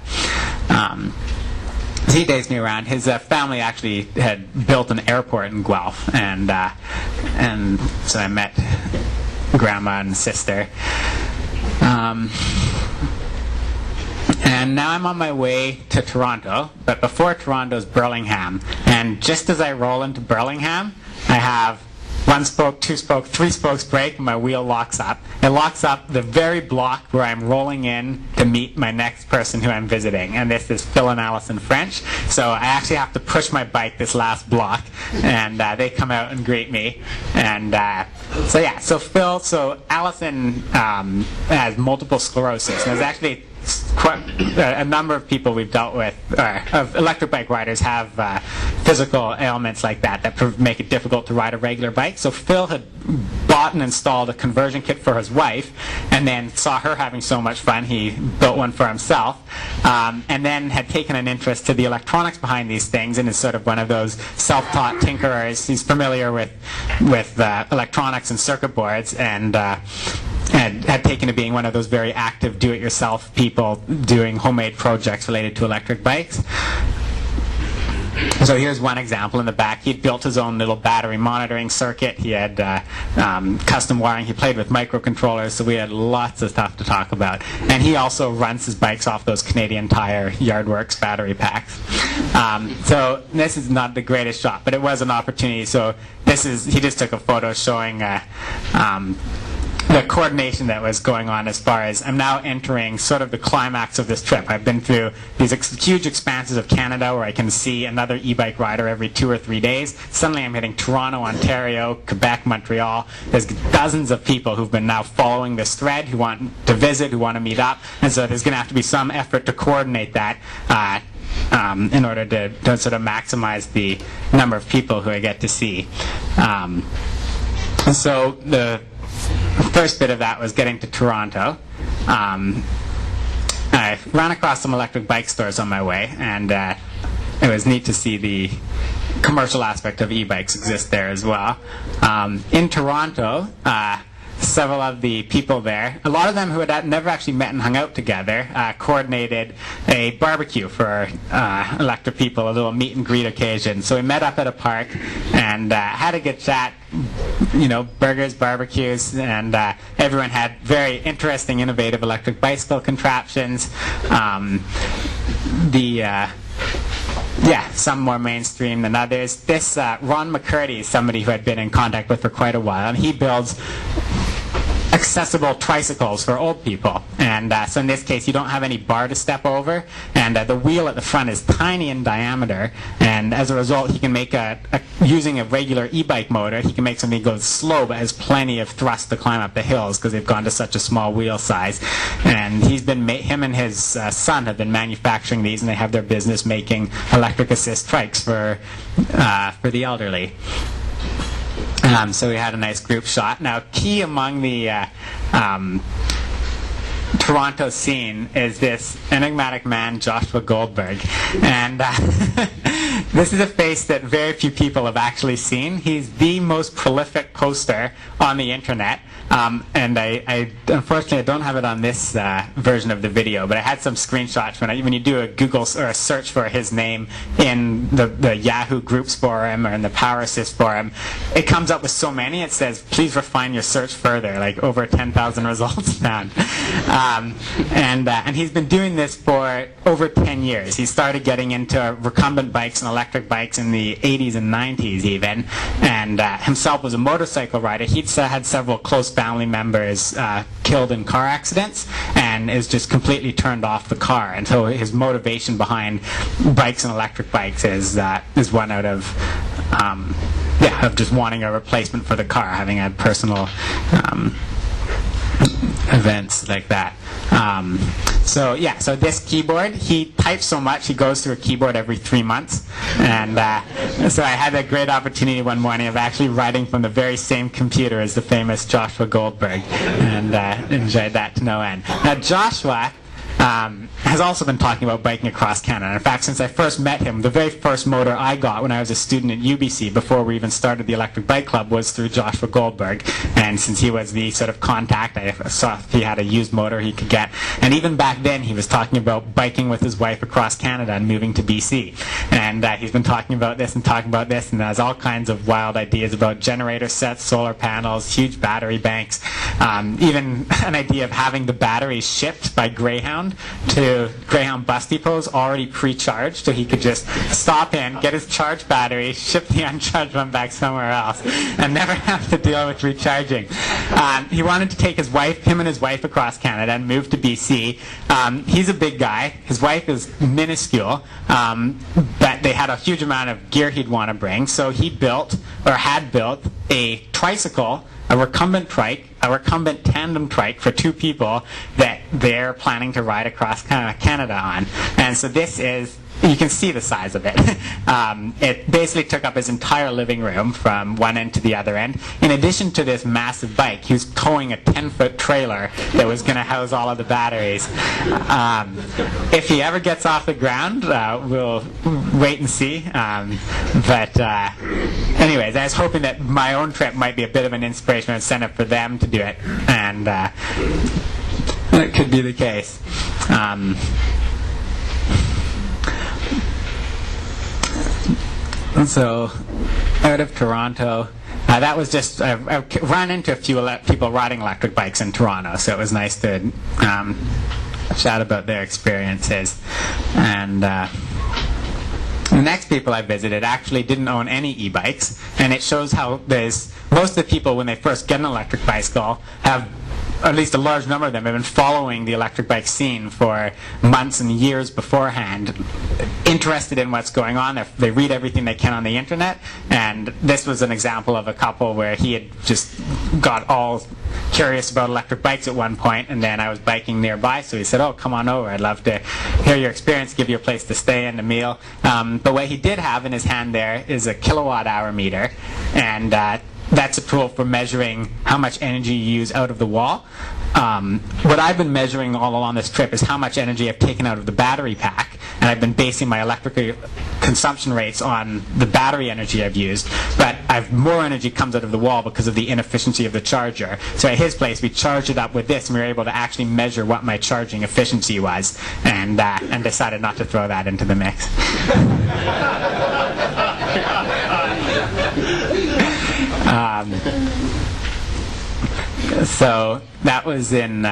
He takes me around. His family actually had built an airport in Guelph, and so I met Grandma and sister. And now I'm on my way to Toronto, but before Toronto's Burlingham. And just as I roll into Burlingham, I have 1 spoke, 2 spoke, 3 spokes break, and my wheel locks up. It locks up the very block where I'm rolling in to meet my next person who I'm visiting. And this is Phil and Allison French. So I actually have to push my bike this last block, and they come out and greet me. And so Allison has multiple sclerosis. And there's actually quite a number of people we've dealt with, of electric bike riders, have physical ailments like that make it difficult to ride a regular bike. So Phil had bought and installed a conversion kit for his wife, and then saw her having so much fun, he built one for himself, and then had taken an interest to the electronics behind these things, and is sort of one of those self-taught tinkerers. He's familiar with electronics and circuit boards, and had taken to being one of those very active do-it-yourself people doing homemade projects related to electric bikes. So here's one example in the back. He'd built his own little battery monitoring circuit. He had custom wiring. He played with microcontrollers, so we had lots of stuff to talk about. And he also runs his bikes off those Canadian Tire Yardworks battery packs. So this is not the greatest shot, but it was an opportunity. So he just took a photo showing the coordination that was going on, as far as I'm now entering sort of the climax of this trip. I've been through these huge expanses of Canada where I can see another e-bike rider every 2 or 3 days. Suddenly I'm hitting Toronto, Ontario, Quebec, Montreal. There's dozens of people who've been now following this thread, who want to visit, who want to meet up, and so there's going to have to be some effort to coordinate that in order to sort of maximize the number of people who I get to see. So the first bit of that was getting to Toronto. I ran across some electric bike stores on my way, and it was neat to see the commercial aspect of e-bikes exist there as well. In Toronto, several of the people there, a lot of them who had never actually met and hung out together, coordinated a barbecue for electric people, a little meet and greet occasion. So we met up at a park and had a good chat, burgers, barbecues, and everyone had very interesting, innovative yeah, some more mainstream than others. This Ron McCurdy is somebody who I'd been in contact with for quite a while, and he builds accessible tricycles for old people. And so in this case, you don't have any bar to step over, and the wheel at the front is tiny in diameter, and as a result, he can make using a regular e-bike motor, he can make something go slow but has plenty of thrust to climb up the hills because they've gone to such a small wheel size. And him and his son have been manufacturing these, and they have their business making electric assist trikes for the elderly. So we had a nice group shot. Now, key among the Toronto scene is this enigmatic man, Joshua Goldberg. And this is a face that very few people have actually seen. He's the most prolific poster on the internet. And I unfortunately I don't have it on this version of the video, but I had some screenshots when you do a Google or a search for his name in the Yahoo Groups forum or in the Power Assist forum, it comes up with so many. It says, please refine your search further, like over 10,000 results found. And he's been doing this for over 10 years. He started getting into recumbent bikes and electric bikes in the 80s and 90s even, and himself was a motorcycle rider. He'd had several close family members killed in car accidents, and is just completely turned off the car. And so his motivation behind bikes and electric bikes is one out of just wanting a replacement for the car, having had personal events like that. So this keyboard, he types so much he goes through a keyboard every 3 months, and so I had a great opportunity one morning of actually writing from the very same computer as the famous Joshua Goldberg, and enjoyed that to no end. Now Joshua has also been talking about biking across Canada. In fact, since I first met him, the very first motor I got when I was a student at UBC, before we even started the Electric Bike Club, was through Joshua Goldberg. And since he was the sort of contact, I saw if he had a used motor he could get. And even back then, he was talking about biking with his wife across Canada and moving to BC. And he's been talking about this, and has all kinds of wild ideas about generator sets, solar panels, huge battery banks, even an idea of having the batteries shipped by Greyhound to Greyhound bus depots already pre-charged, so he could just stop in, get his charged battery, ship the uncharged one back somewhere else, and never have to deal with recharging. He wanted to take him and his wife across Canada and move to BC. He's a big guy. His wife is minuscule, but they had a huge amount of gear he'd want to bring, so he had built a tricycle, a recumbent trike, a recumbent tandem trike for 2 people that they're planning to ride across Canada on. And so this is, you can see the size of it. It basically took up his entire living room from one end to the other end. In addition to this massive bike, he was towing a 10-foot trailer that was going to house all of the batteries. If he ever gets off the ground, we'll wait and see. Anyways, I was hoping that my own trip might be a bit of an inspiration or incentive for them to do it, and that could be the case. So, out of Toronto, that was just, I've run into a few people riding electric bikes in Toronto, so it was nice to chat about their experiences. And the next people I visited actually didn't own any e-bikes, and it shows how most of the people, when they first get an electric bicycle, have, at least a large number of them, have been following the electric bike scene for months and years beforehand, interested in what's going on. They read everything they can on the internet, and this was an example of a couple where he had just got all curious about electric bikes at one point, and then I was biking nearby, so he said, oh, come on over, I'd love to hear your experience, give you a place to stay and a meal. But what he did have in his hand there is a kilowatt-hour meter, and that's a tool for measuring how much energy you use out of the wall. What I've been measuring all along this trip is how much energy I've taken out of the battery pack, and I've been basing my electric consumption rates on the battery energy I've used, but more energy comes out of the wall because of the inefficiency of the charger. So at his place, we charged it up with this, and we were able to actually measure what my charging efficiency was, and decided not to throw that into the mix. So that was in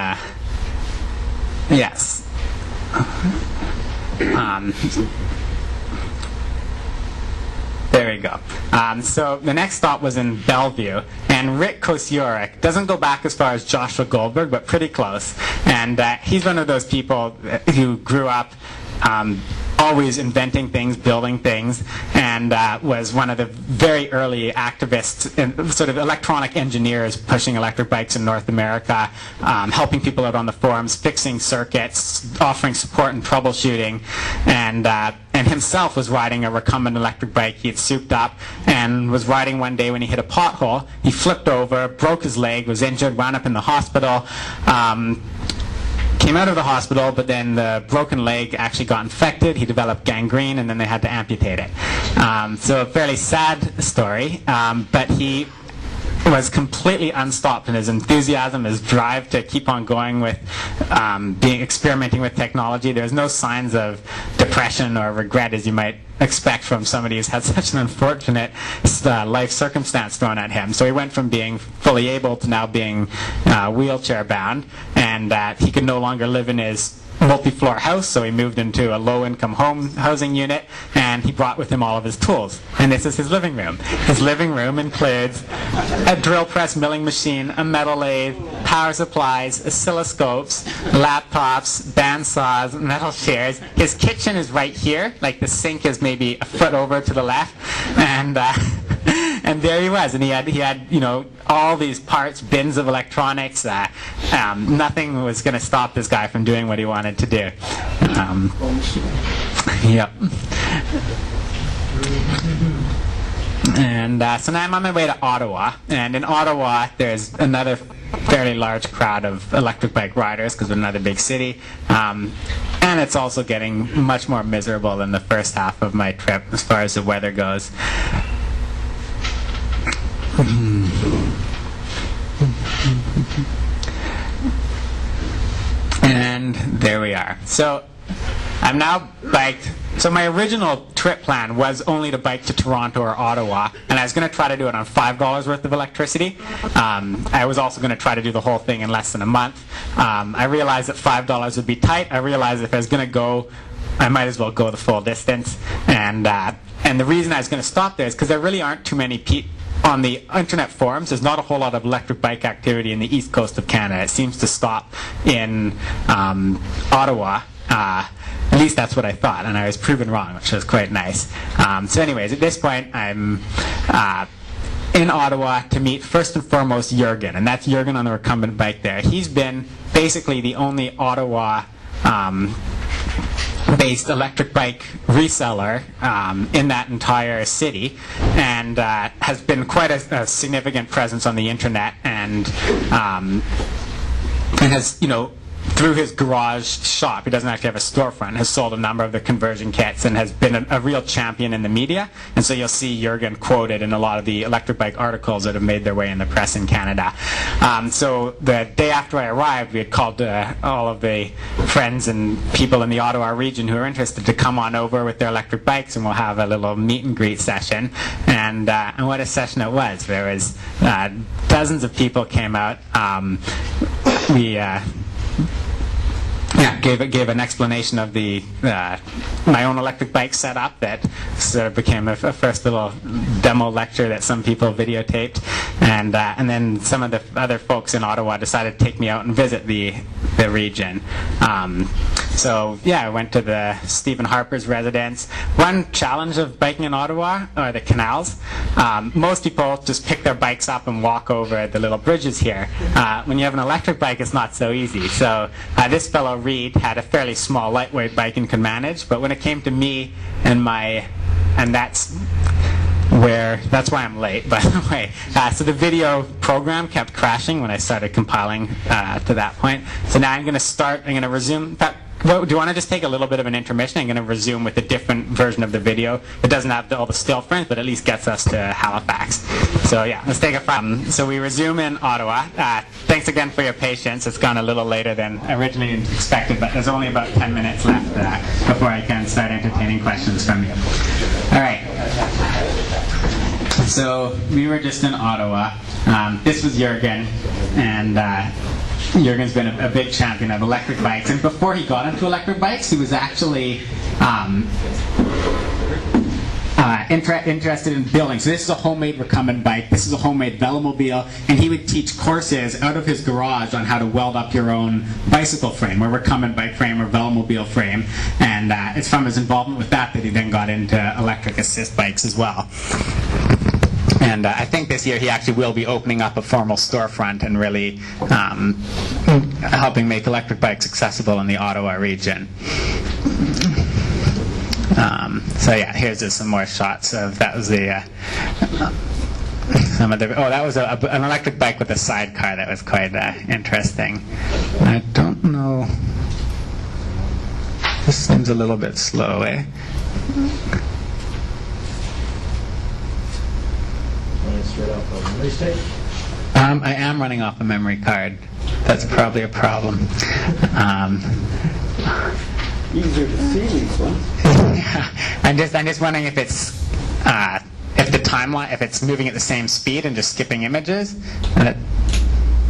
There we go. So the next stop was in Bellevue, and Rick Kosiorek doesn't go back as far as Joshua Goldberg, but pretty close. And he's one of those people who grew up always inventing things, building things, and was one of the very early activists and sort of electronic engineers pushing electric bikes in North America, helping people out on the forums, fixing circuits, offering support and troubleshooting, and himself was riding a recumbent electric bike. He had souped up and was riding one day when he hit a pothole. He flipped over, broke his leg, was injured, wound up in the hospital. Came out of the hospital, but then the broken leg actually got infected. He developed gangrene, and then they had to amputate it. So a fairly sad story, but he was completely unstopped in his enthusiasm, his drive to keep on going with experimenting with technology. There's no signs of depression or regret as you might expect from somebody who's had such an unfortunate life circumstance thrown at him. So he went from being fully able to now being wheelchair bound, and he could no longer live in his multi-floor house, so he moved into a low-income housing unit, and he brought with him all of his tools. And this is his living room. His living room includes a drill press milling machine, a metal lathe, power supplies, oscilloscopes, laptops, bandsaws, metal chairs. His kitchen is right here, like the sink is maybe a foot over to the left, and there he was, and he had all these parts, bins of electronics. Nothing was going to stop this guy from doing what he wanted to do. Yep. And so now I'm on my way to Ottawa, and in Ottawa there's another fairly large crowd of electric bike riders because we're another big city, and it's also getting much more miserable than the first half of my trip as far as the weather goes. And there we are. So I'm now biked. So my original trip plan was only to bike to Toronto or Ottawa, and I was going to try to do it on $5 worth of electricity. I was also going to try to do the whole thing in less than a month. I realized that $5 would be tight. I realized if I was going to go, I might as well go the full distance. And the reason I was going to stop there is because there really aren't too many people on the internet forums. There's not a whole lot of electric bike activity in the east coast of Canada. It seems to stop in Ottawa. At least that's what I thought, and I was proven wrong, which was quite nice. So anyways, at this point, I'm in Ottawa to meet, first and foremost, Jürgen, and that's Jürgen on the recumbent bike there. He's been basically the only Ottawa based electric bike reseller in that entire city, and has been quite a significant presence on the internet, and has, through his garage shop, he doesn't actually have a storefront, has sold a number of the conversion kits and has been a real champion in the media. And so you'll see Jürgen quoted in a lot of the electric bike articles that have made their way in the press in Canada. So the day after I arrived, we had called all of the friends and people in the Ottawa region who are interested to come on over with their electric bikes, and we'll have a little meet and greet session. And what a session it was. There was dozens of people came out. Gave an explanation of the my own electric bike setup that sort of became a first little demo lecture that some people videotaped, and then some of the other folks in Ottawa decided to take me out and visit the region. So yeah, I went to the Stephen Harper's residence. One challenge of biking in Ottawa are the canals. Most people just pick their bikes up and walk over the little bridges here. When you have an electric bike, it's not so easy. So this fellow Reed had a fairly small, lightweight bike and could manage, but when it came to me and that's why I'm late, by the way. So the video program kept crashing when I started compiling to that point. So now I'm going to resume. In fact, do you want to just take a little bit of an intermission? I'm going to resume with a different version of the video. It doesn't have all the still frames, but at least gets us to Halifax. So yeah, let's take a so we resume in Ottawa. Thanks again for your patience. It's gone a little later than originally expected, but there's only about 10 minutes left before I can start entertaining questions from you. All right. So we were just in Ottawa. This was Jürgen, and Jürgen's been a big champion of electric bikes. And before he got into electric bikes, he was actually interested in building. So this is a homemade recumbent bike. This is a homemade velomobile, and he would teach courses out of his garage on how to weld up your own bicycle frame, or recumbent bike frame, or velomobile frame. And it's from his involvement with that he then got into electric assist bikes as well. And I think this year he actually will be opening up a formal storefront and really helping make electric bikes accessible in the Ottawa region. So yeah, here's just some more shots of that was the some of the that was an electric bike with a sidecar that was quite interesting. I don't know. This seems a little bit slow, eh? Straight off of memory stick? I am running off a memory card. That's probably a problem. Easier to see these ones. Yeah. I'm just wondering if it's if the timeline, if it's moving at the same speed and just skipping images. And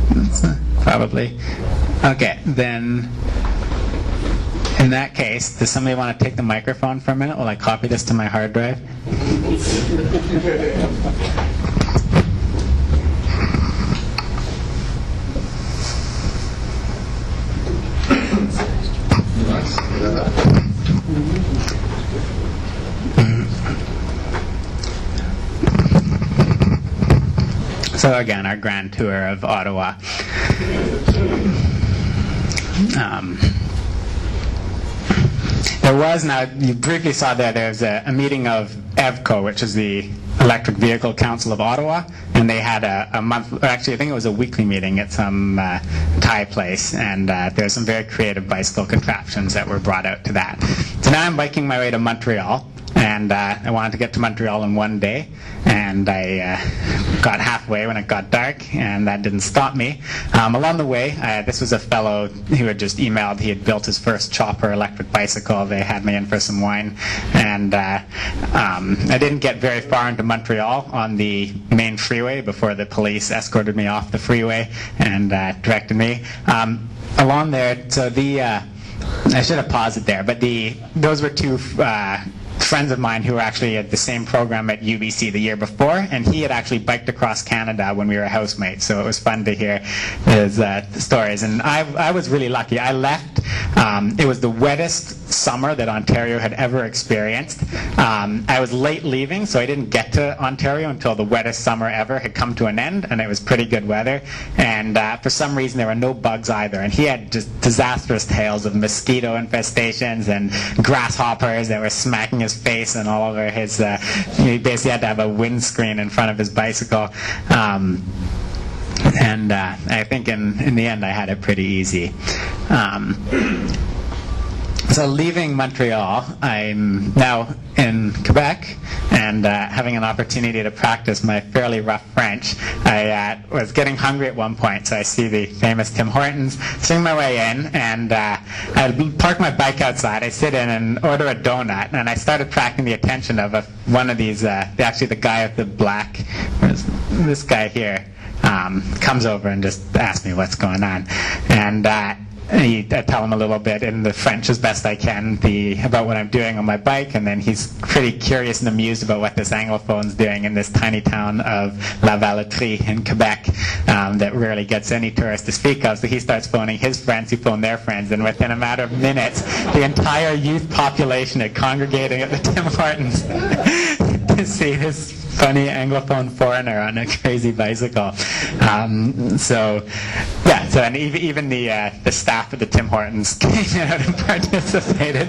that's probably okay. Then in that case, does somebody want to take the microphone for a minute while I copy this to my hard drive? So again, our grand tour of Ottawa. There was, now you briefly saw there's a meeting of EVCO, which is the Electric Vehicle Council of Ottawa, and they had a month, or actually I think it was a weekly meeting at some Thai place, and there's some very creative bicycle contraptions that were brought out to that. So now I'm biking my way to Montreal, and I wanted to get to Montreal in one day, and I got halfway when it got dark, and that didn't stop me. Along the way, this was a fellow who had just emailed. He had built his first chopper electric bicycle. They had me in for some wine, and I didn't get very far into Montreal on the main freeway before the police escorted me off the freeway and directed me along there. So I should have paused it there, but those were two friends of mine who were actually at the same program at UBC the year before, and he had actually biked across Canada when we were housemates, so it was fun to hear his stories. And I was really lucky. I left, it was the wettest summer that Ontario had ever experienced. I was late leaving, so I didn't get to Ontario until the wettest summer ever had come to an end, and it was pretty good weather. And for some reason there were no bugs either, and he had just disastrous tales of mosquito infestations and grasshoppers that were smacking his face and all over his he basically had to have a windscreen in front of his bicycle, and I think in the end I had it pretty easy. So leaving Montreal, I'm now in Quebec and having an opportunity to practice my fairly rough French. I was getting hungry at one point, so I see the famous Tim Hortons, swing my way in, and I park my bike outside. I sit in and order a donut, and I started attracting the attention of one of these, actually the guy with the black, this guy here, comes over and just asks me what's going on. And I tell him a little bit in the French as best I can about what I'm doing on my bike, and then he's pretty curious and amused about what this Anglophone's doing in this tiny town of La Valletrie in Quebec that rarely gets any tourists to speak of. So he starts phoning his friends, who phone their friends, and within a matter of minutes, the entire youth population had congregated at the Tim Hortons to see this funny Anglophone foreigner on a crazy bicycle. And even the staff at the Tim Hortons came out and participated.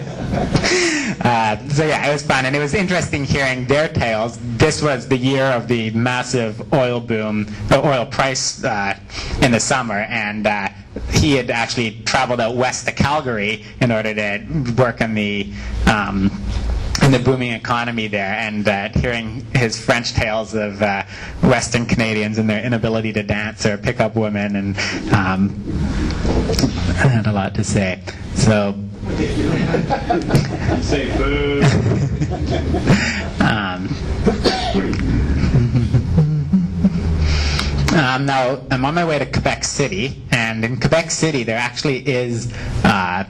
It was fun, and it was interesting hearing their tales. This was the year of the massive oil boom, oil price in the summer, and he had actually traveled out west to Calgary in order to work on the booming economy there, and hearing his French tales of Western Canadians and their inability to dance or pick up women, and I had a lot to say. So Say boo. Now I'm on my way to Quebec City, and in Quebec City there actually is a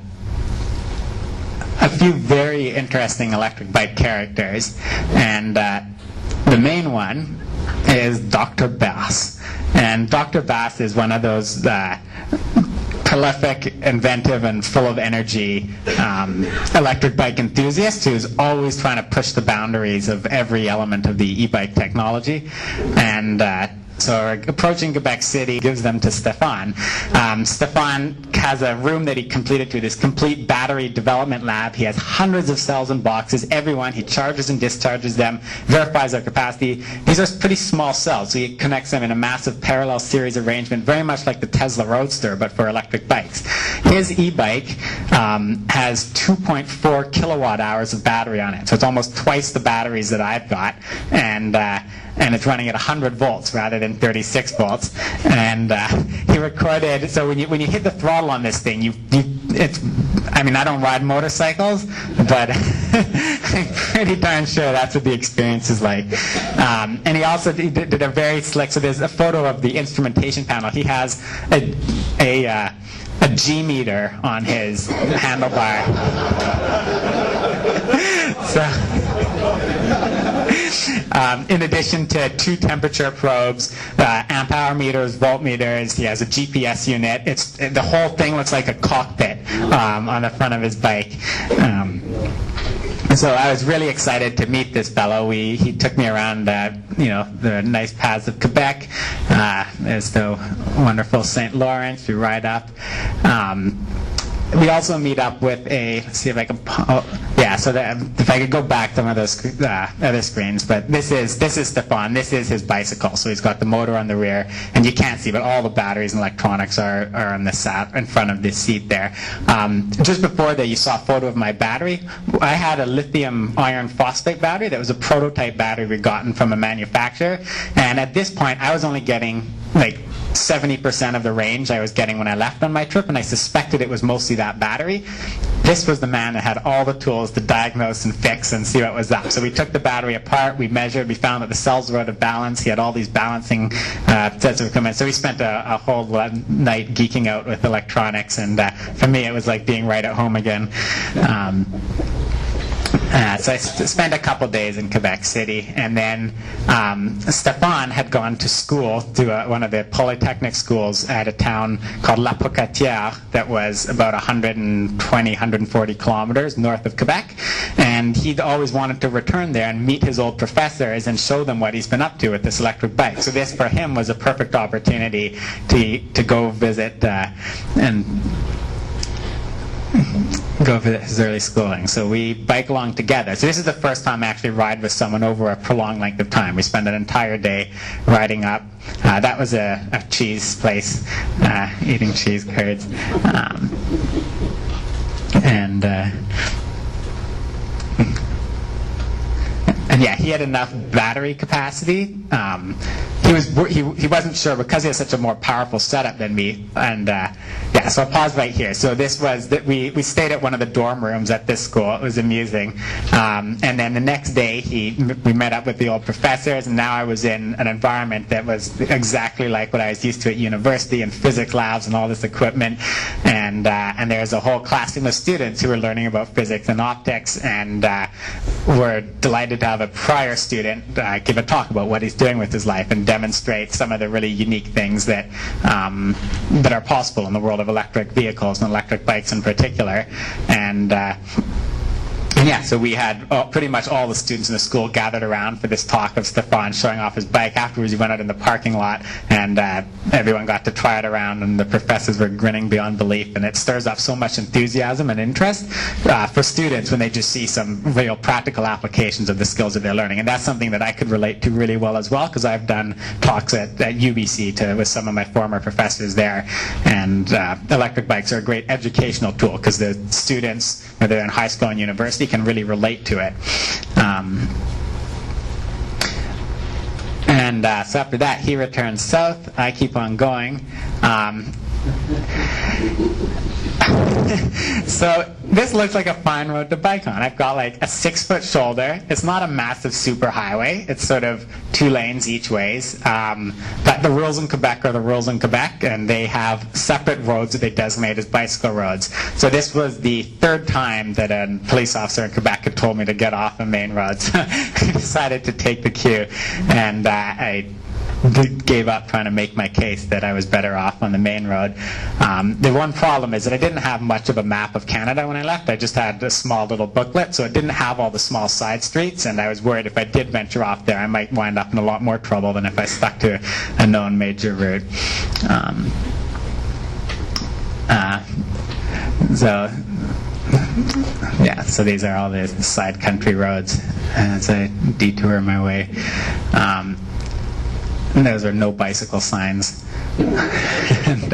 a few very interesting electric bike characters, and the main one is Dr. Bass. And Dr. Bass is one of those prolific, inventive, and full of energy electric bike enthusiast who's always trying to push the boundaries of every element of the e-bike technology. And so approaching Quebec City gives them to Stefan. Stefan has a room that he completed to this complete battery development lab. He has hundreds of cells and boxes, every one. He charges and discharges them, verifies their capacity. These are pretty small cells, so he connects them in a massive parallel series arrangement, very much like the Tesla Roadster, but for electric bikes. His e-bike has 2.4 kilowatt hours of battery on it, so it's almost twice the batteries that I've got, and it's running at 100 volts rather than 36 volts. And he recorded, so when you hit the throttle on this thing, I mean, I don't ride motorcycles, but I'm pretty darn sure that's what the experience is like. And he also did a very slick, so there's a photo of the instrumentation panel. He has a G meter on his handlebar. In addition to 2 temperature probes, amp hour meters, voltmeters, he has a GPS unit. The whole thing looks like a cockpit on the front of his bike. So I was really excited to meet this fellow. He took me around, the nice paths of Quebec. There's the wonderful St. Lawrence. We ride up. We also meet up with let's see if I can, if I could go back to one of those other screens, but this is Stefan, this is his bicycle, so he's got the motor on the rear, and you can't see, but all the batteries and electronics are on the in front of this seat there. Just before that, you saw a photo of my battery. I had a lithium iron phosphate battery that was a prototype battery we'd gotten from a manufacturer, and at this point, I was only getting, 70% of the range I was getting when I left on my trip, and I suspected it was mostly that battery. This was the man that had all the tools to diagnose and fix and see what was up. So we took the battery apart, we measured, we found that the cells were out of balance. He had all these balancing sets of equipment. So we spent a whole night geeking out with electronics, and for me it was like being right at home again. So I spent a couple days in Quebec City, and then Stefan had gone to school, to one of the polytechnic schools at a town called La Pocatière that was about 120, 140 kilometers north of Quebec, and he'd always wanted to return there and meet his old professors and show them what he's been up to with this electric bike. So this, for him, was a perfect opportunity to go visit and go visit his early schooling. So we bike along together. So this is the first time I actually ride with someone over a prolonged length of time. We spend an entire day riding up. That was a cheese place, eating cheese curds. And yeah, he had enough battery capacity. He wasn't sure because he has such a more powerful setup than me. And so I'll pause right here. So this was that we stayed at one of the dorm rooms at this school. It was amusing. And then the next day we met up with the old professors, and now I was in an environment that was exactly like what I was used to at university, and physics labs and all this equipment. And there's a whole classroom of students who were learning about physics and optics, and were delighted to have a prior student give a talk about what he's doing with his life and demonstrate some of the really unique things that are possible in the world of electric vehicles and electric bikes in particular. So we had pretty much all the students in the school gathered around for this talk of Stefan showing off his bike. Afterwards, he went out in the parking lot, and everyone got to try it around, and the professors were grinning beyond belief. And it stirs up so much enthusiasm and interest for students when they just see some real practical applications of the skills that they're learning. And that's something that I could relate to really well as well, because I've done talks at UBC with some of my former professors there. And electric bikes are a great educational tool, because the students, whether they're in high school and university, can really relate to it. So after that, he returns south. I keep on going. So this looks like a fine road to bike on. I've got like a 6-foot shoulder. It's not a massive super highway. It's sort of 2 lanes each ways. But the rules in Quebec are the rules in Quebec, and they have separate roads that they designate as bicycle roads. So this was the 3rd time that a police officer in Quebec had told me to get off the main roads. I decided to take the cue, and I gave up trying to make my case that I was better off on the main road. The one problem is that I didn't have much of a map of Canada when I left. I just had a small little booklet, so it didn't have all the small side streets, and I was worried if I did venture off there, I might wind up in a lot more trouble than if I stuck to a known major route. So these are all the side country roads as I detour my way. Those are no bicycle signs. And,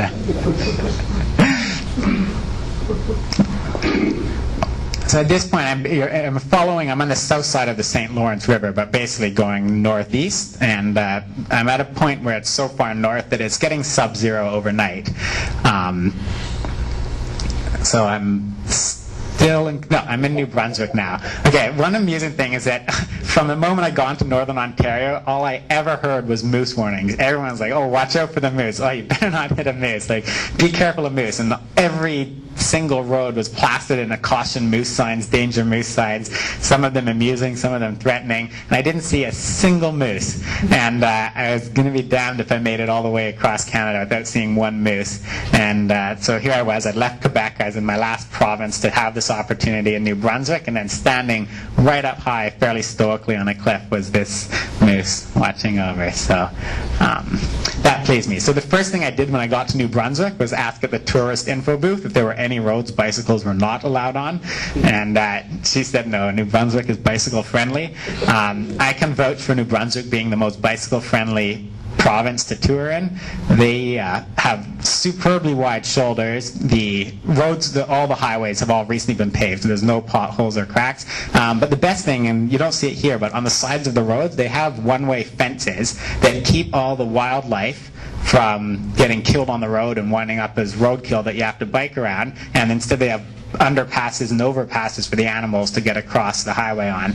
so at this point, I'm on the south side of the St. Lawrence River, but basically going northeast, and I'm at a point where it's so far north that it's getting sub-zero overnight. So I'm I'm in New Brunswick now. Okay, one amusing thing is that from the moment I got into Northern Ontario, all I ever heard was moose warnings. Everyone's like, oh, watch out for the moose. Oh, you better not hit a moose. Like, be careful of moose. And every single road was plastered in a caution moose signs, danger moose signs, some of them amusing, some of them threatening. And I didn't see a single moose. And I was going to be damned if I made it all the way across Canada without seeing one moose. And so here I was. I'd left Quebec. I was in my last province to have this opportunity in New Brunswick, and then standing right up high, fairly stoically on a cliff, was this moose watching over. So that pleased me. So the first thing I did when I got to New Brunswick was ask at the tourist info booth if there were any roads bicycles were not allowed on, and she said no, New Brunswick is bicycle friendly. I can vouch for New Brunswick being the most bicycle friendly province to tour in. They have superbly wide shoulders. The roads, all the highways have all recently been paved, so there's no potholes or cracks. But the best thing, and you don't see it here, but on the sides of the roads, they have one-way fences that keep all the wildlife from getting killed on the road and winding up as roadkill that you have to bike around. And instead they have underpasses and overpasses for the animals to get across the highway on.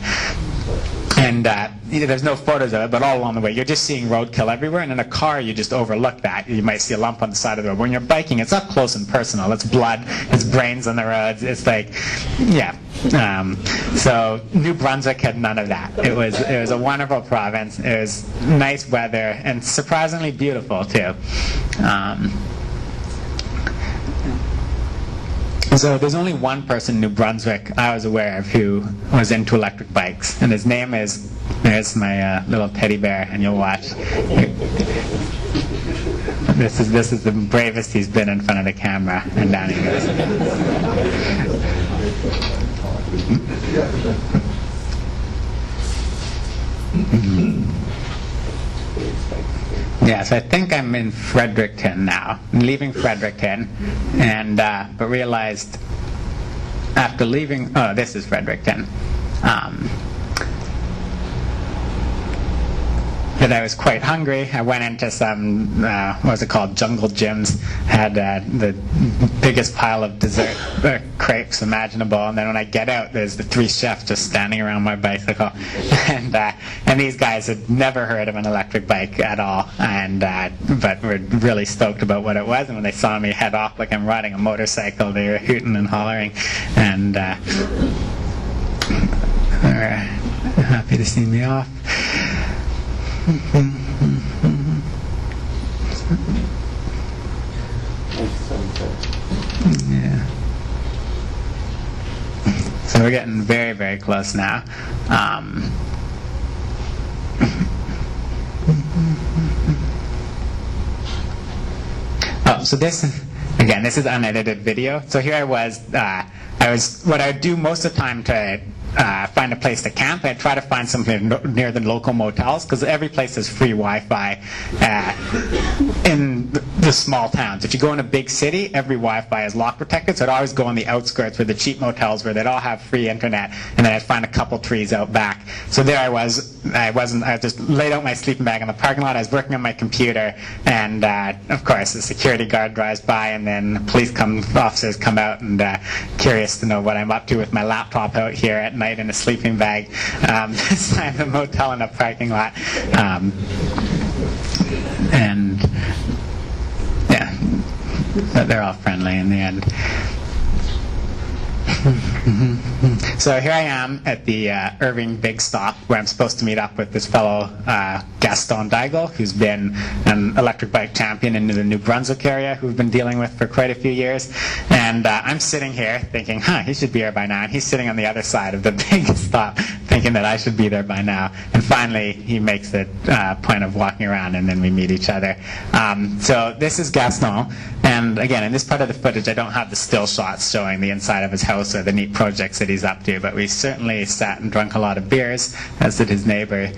And there's no photos of it, but all along the way, you're just seeing roadkill everywhere. And in a car, you just overlook that. You might see a lump on the side of the road. When you're biking, it's up close and personal. It's blood. It's brains on the roads. It's like, yeah. So New Brunswick had none of that. It was a wonderful province. It was nice weather and surprisingly beautiful too. So there's only one person in New Brunswick I was aware of who was into electric bikes, and his name is, there's my little teddy bear, and you'll watch. This is the bravest he's been in front of the camera, and down he goes. Yeah, so I think I'm in Fredericton now. I'm leaving Fredericton, and but realized after leaving, oh, this is Fredericton, that I was quite hungry. I went into some, what's it called, Jungle Gyms, had the biggest pile of dessert crepes imaginable, and then when I get out, there's the 3 chefs just standing around my bicycle, and these guys had never heard of an electric bike at all, and but were really stoked about what it was, and when they saw me head off like I'm riding a motorcycle, they were hooting and hollering, and they were happy to see me off. Yeah. So we're getting very, very close now. Oh, so this is unedited video. So here I was what I would do most of the time to find a place to camp. I'd try to find something near the local motels, because every place has free Wi-Fi in the small towns. If you go in a big city, every Wi-Fi is lock protected, so I'd always go on the outskirts where the cheap motels where they'd all have free internet, and then I'd find a couple trees out back. So there I was. I just laid out my sleeping bag in the parking lot. I was working on my computer, and of course the security guard drives by, and then police officers come out and curious to know what I'm up to with my laptop out here at night in a sleeping bag beside the motel in a parking lot. And yeah, but they're all friendly in the end. So here I am at the Irving Big Stop, where I'm supposed to meet up with this fellow Gaston Daigle, who's been an electric bike champion in the New Brunswick area, who we've been dealing with for quite a few years. And I'm sitting here thinking, he should be here by now. And he's sitting on the other side of the Big Stop thinking that I should be there by now. And finally, he makes the point of walking around, and then we meet each other. So this is Gaston. And again, in this part of the footage, I don't have the still shots showing the inside of his house or the neat projects that he's up to, but we certainly sat and drank a lot of beers, as did his neighbor.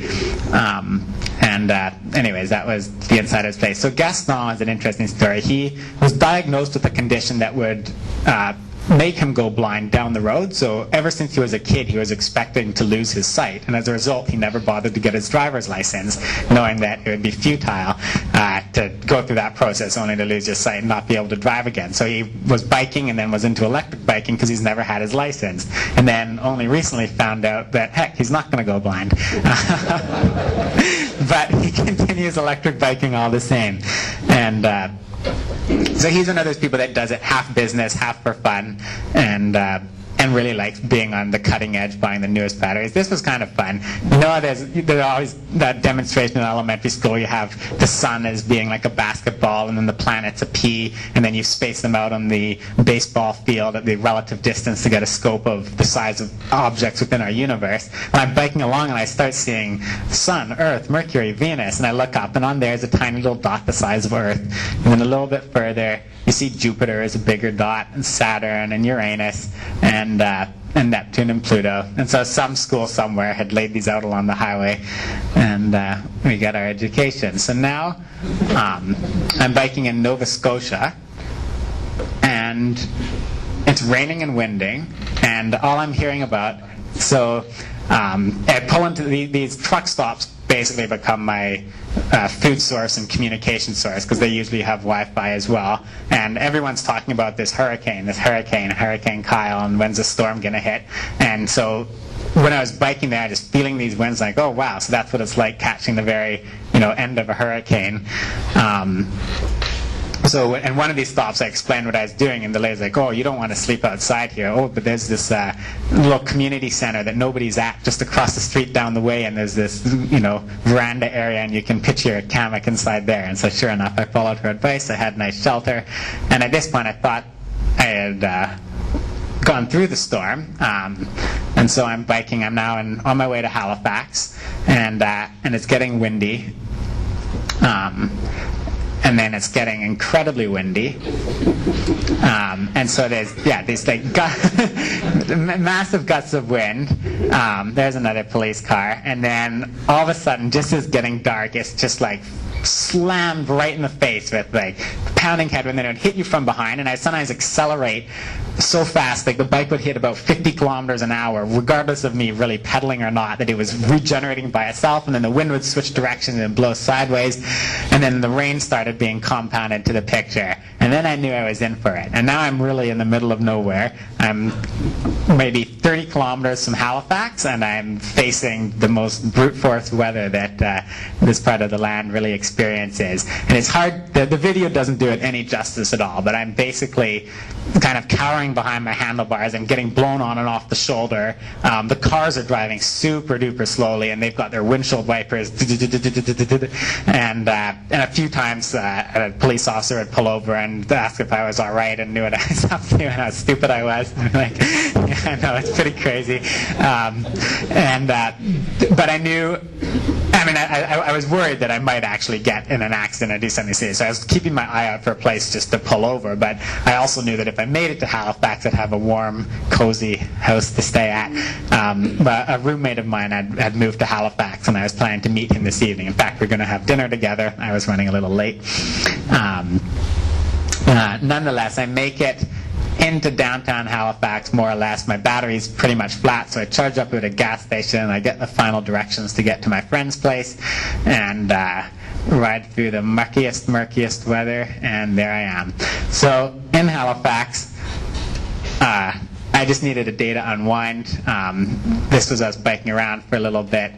Anyways, that was the inside of his place. So Gaston is an interesting story. He was diagnosed with a condition that would make him go blind down the road. So ever since he was a kid, he was expecting to lose his sight, and as a result, he never bothered to get his driver's license, knowing that it would be futile to go through that process only to lose your sight and not be able to drive again. So he was biking and then was into electric biking because he's never had his license, and then only recently found out that, heck, he's not going to go blind. But he continues electric biking all the same. And so he's one of those people that does it half business, half for fun, and really likes being on the cutting edge, buying the newest batteries. This was kind of fun. There's always that demonstration in elementary school. You have the sun as being like a basketball, and then the planets a pea, and then you space them out on the baseball field at the relative distance to get a scope of the size of objects within our universe. And I'm biking along, and I start seeing Sun, Earth, Mercury, Venus, and I look up, and on there is a tiny little dot the size of Earth. And then a little bit further, you see Jupiter as a bigger dot, and Saturn, and Uranus, and Neptune and Pluto. And so some school somewhere had laid these out along the highway, and we got our education. So now I'm biking in Nova Scotia, and it's raining and winding, and all I'm hearing about, so I pull into these truck stops basically become my food source and communication source, because they usually have Wi-Fi as well. And everyone's talking about this hurricane Kyle, and when's the storm going to hit. And so when I was biking there, just feeling these winds, like, oh wow, so that's what it's like catching the very end of a hurricane. So in one of these stops, I explained what I was doing, and the lady's like, oh, you don't want to sleep outside here. Oh, but there's this little community center that nobody's at just across the street down the way, and there's this, veranda area, and you can pitch your hammock inside there. And so sure enough, I followed her advice. I had nice shelter. And at this point, I thought I had gone through the storm. And so I'm biking. I'm now on my way to Halifax, and it's getting windy. And then it's getting incredibly windy, and so there's these like massive gusts of wind. There's another police car, and then all of a sudden, just as it's getting dark, it's just like slammed right in the face with like pounding headwind. Then it would hit you from behind, and I sometimes accelerate so fast, like the bike would hit about 50 kilometers an hour, regardless of me really pedaling or not, that it was regenerating by itself, and then the wind would switch directions and blow sideways, and then the rain started being compounded to the picture, and then I knew I was in for it. And now I'm really in the middle of nowhere. I'm maybe 30 kilometers from Halifax, and I'm facing the most brute force weather that this part of the land really experiences. And it's hard, the video doesn't do it any justice at all, but I'm basically kind of cowering behind my handlebars. I'm getting blown on and off the shoulder. The cars are driving super duper slowly, and they've got their windshield wipers, and a few times a police officer would pull over and ask if I was all right and knew what I was up to and how stupid I was. I'm like, yeah, I know, it's pretty crazy. But I knew, I was worried that I might actually get in an accident or do something serious. So I was keeping my eye out for a place just to pull over, but I also knew that if I made it to Halifax, Halifax, I'd have a warm, cozy house to stay at. But a roommate of mine had moved to Halifax, and I was planning to meet him this evening. In fact, we're going to have dinner together. I was running a little late. Nonetheless, I make it into downtown Halifax, more or less. My battery's pretty much flat, so I charge up at a gas station, and I get the final directions to get to my friend's place, and ride through the murkiest weather, and there I am. So in Halifax, I just needed a day to unwind. This was us biking around for a little bit.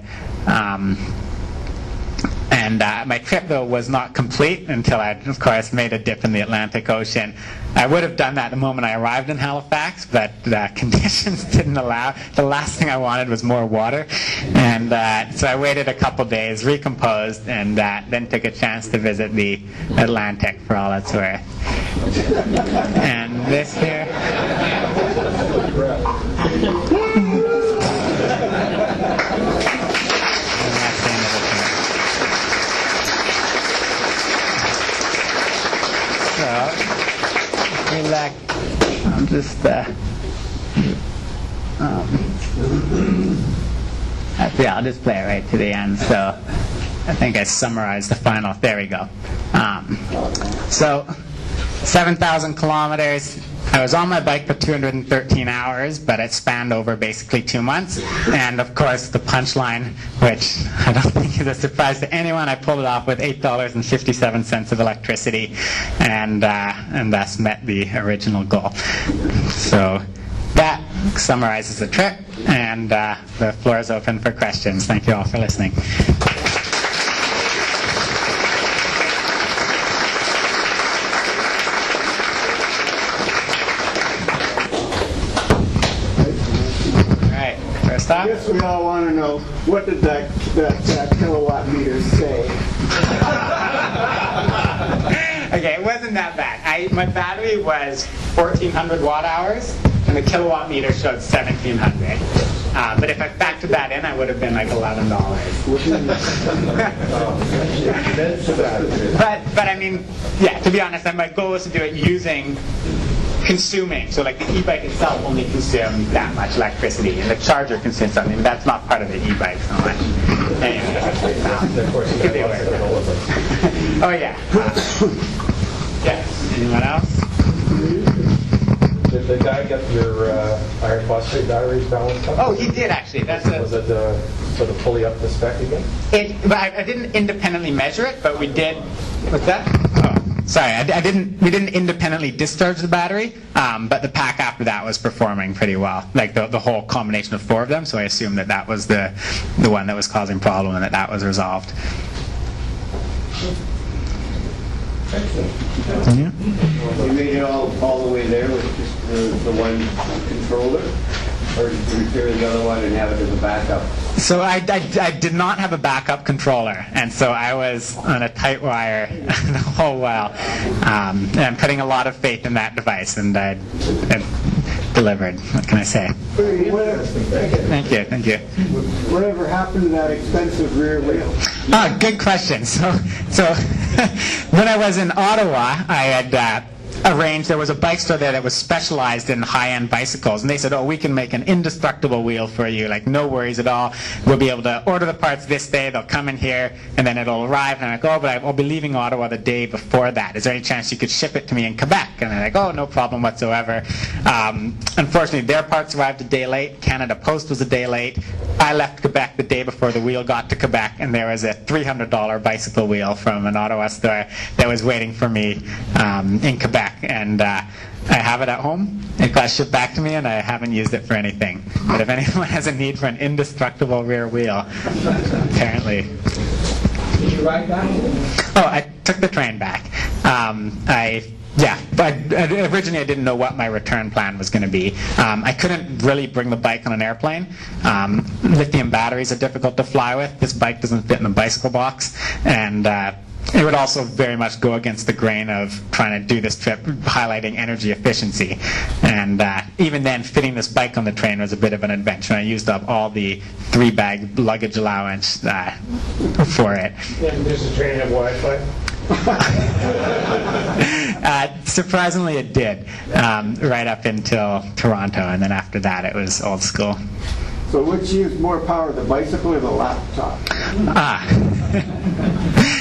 And my trip, though, was not complete until I, of course, made a dip in the Atlantic Ocean. I would have done that the moment I arrived in Halifax, but conditions didn't allow. The last thing I wanted was more water. And so I waited a couple days, recomposed, and then took a chance to visit the Atlantic for all it's worth. And this here... I'm just yeah, I'll just play it right to the end. So I think I summarized the final. There we go. So 7,000 kilometers. I was on my bike for 213 hours, but it spanned over basically 2 months. And of course, the punchline, which I don't think is a surprise to anyone, I pulled it off with $8.57 of electricity, and thus met the original goal. So that summarizes the trip, and the floor is open for questions. Thank you all for listening. I guess we all want to know, what did that kilowatt meter say? Okay, it wasn't that bad. My battery was 1,400 watt hours, and the kilowatt meter showed 1,700. But if I factored that in, I would have been like $11. But I mean, yeah, to be honest, my goal was to do it consuming. So like the e-bike itself only consumes that much electricity, and the charger consumes something. That's not part of the e-bike so much. Anyway, oh yeah. Yes. Anyone else? Did the guy get your iron phosphate batteries balanced up? Oh, he did actually. Was it sort of fully up to spec again? But I didn't independently measure it, but we did. What's that? Oh. Sorry, we didn't independently discharge the battery, but the pack after that was performing pretty well, like the whole combination of 4 of them, so I assumed that was the one that was causing problem and that was resolved. You made it all the way there with just the one controller? Or did you repair the other one and have it as a backup? So I did not have a backup controller, and so I was on a tight wire the whole while. And I'm putting a lot of faith in that device, and I delivered. What can I say? Thank you. Whatever happened to that expensive rear wheel? Oh, good question. So when I was in Ottawa, I had arranged, there was a bike store there that was specialized in high-end bicycles, and they said, oh, we can make an indestructible wheel for you, like no worries at all. We'll be able to order the parts this day, they'll come in here, and then it'll arrive. And I'm like, oh, but I'll be leaving Ottawa the day before that. Is there any chance you could ship it to me in Quebec? And they're like, oh, no problem whatsoever. Unfortunately, their parts arrived a day late. Canada Post was a day late. I left Quebec the day before the wheel got to Quebec, and there was a $300 bicycle wheel from an Ottawa store that was waiting for me in Quebec. And I have it at home. It got shipped back to me, and I haven't used it for anything. But if anyone has a need for an indestructible rear wheel, apparently. Did you ride back? Oh, I took the train back. But originally I didn't know what my return plan was going to be. I couldn't really bring the bike on an airplane. Lithium batteries are difficult to fly with. This bike doesn't fit in a bicycle box, and it would also very much go against the grain of trying to do this trip highlighting energy efficiency. And even then, fitting this bike on the train was a bit of an adventure. I used up all the 3-bag luggage allowance for it. And does the train have Wi-Fi? Surprisingly, it did, right up until Toronto, and then after that, it was old school. So which used more power, the bicycle or the laptop?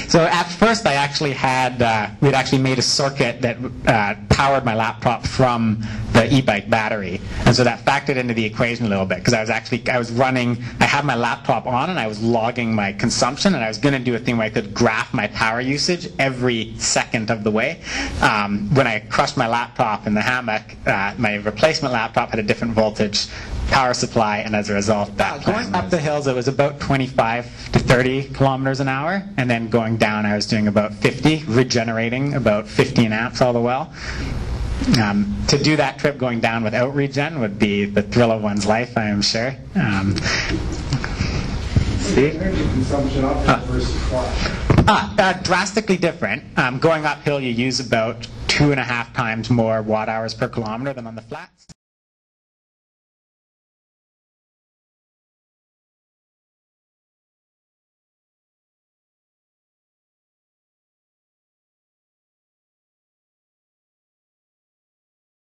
So at first I actually had, we'd actually made a circuit that powered my laptop from the e-bike battery. And so that factored into the equation a little bit, because I was running, I had my laptop on and I was logging my consumption, and I was going to do a thing where I could graph my power usage every second of the way. When I crushed my laptop in the hammock, my replacement laptop had a different voltage power supply, and as a result, that going up the hills, it was about 25 to 30 kilometers an hour, and then going down, I was doing about 50, regenerating about 15 amps all the while. To do that trip going down without regen would be the thrill of one's life, I am sure. Steve? Energy consumption uphill versus flat. Drastically different. Going uphill, you use about 2.5 times more watt hours per kilometer than on the flats.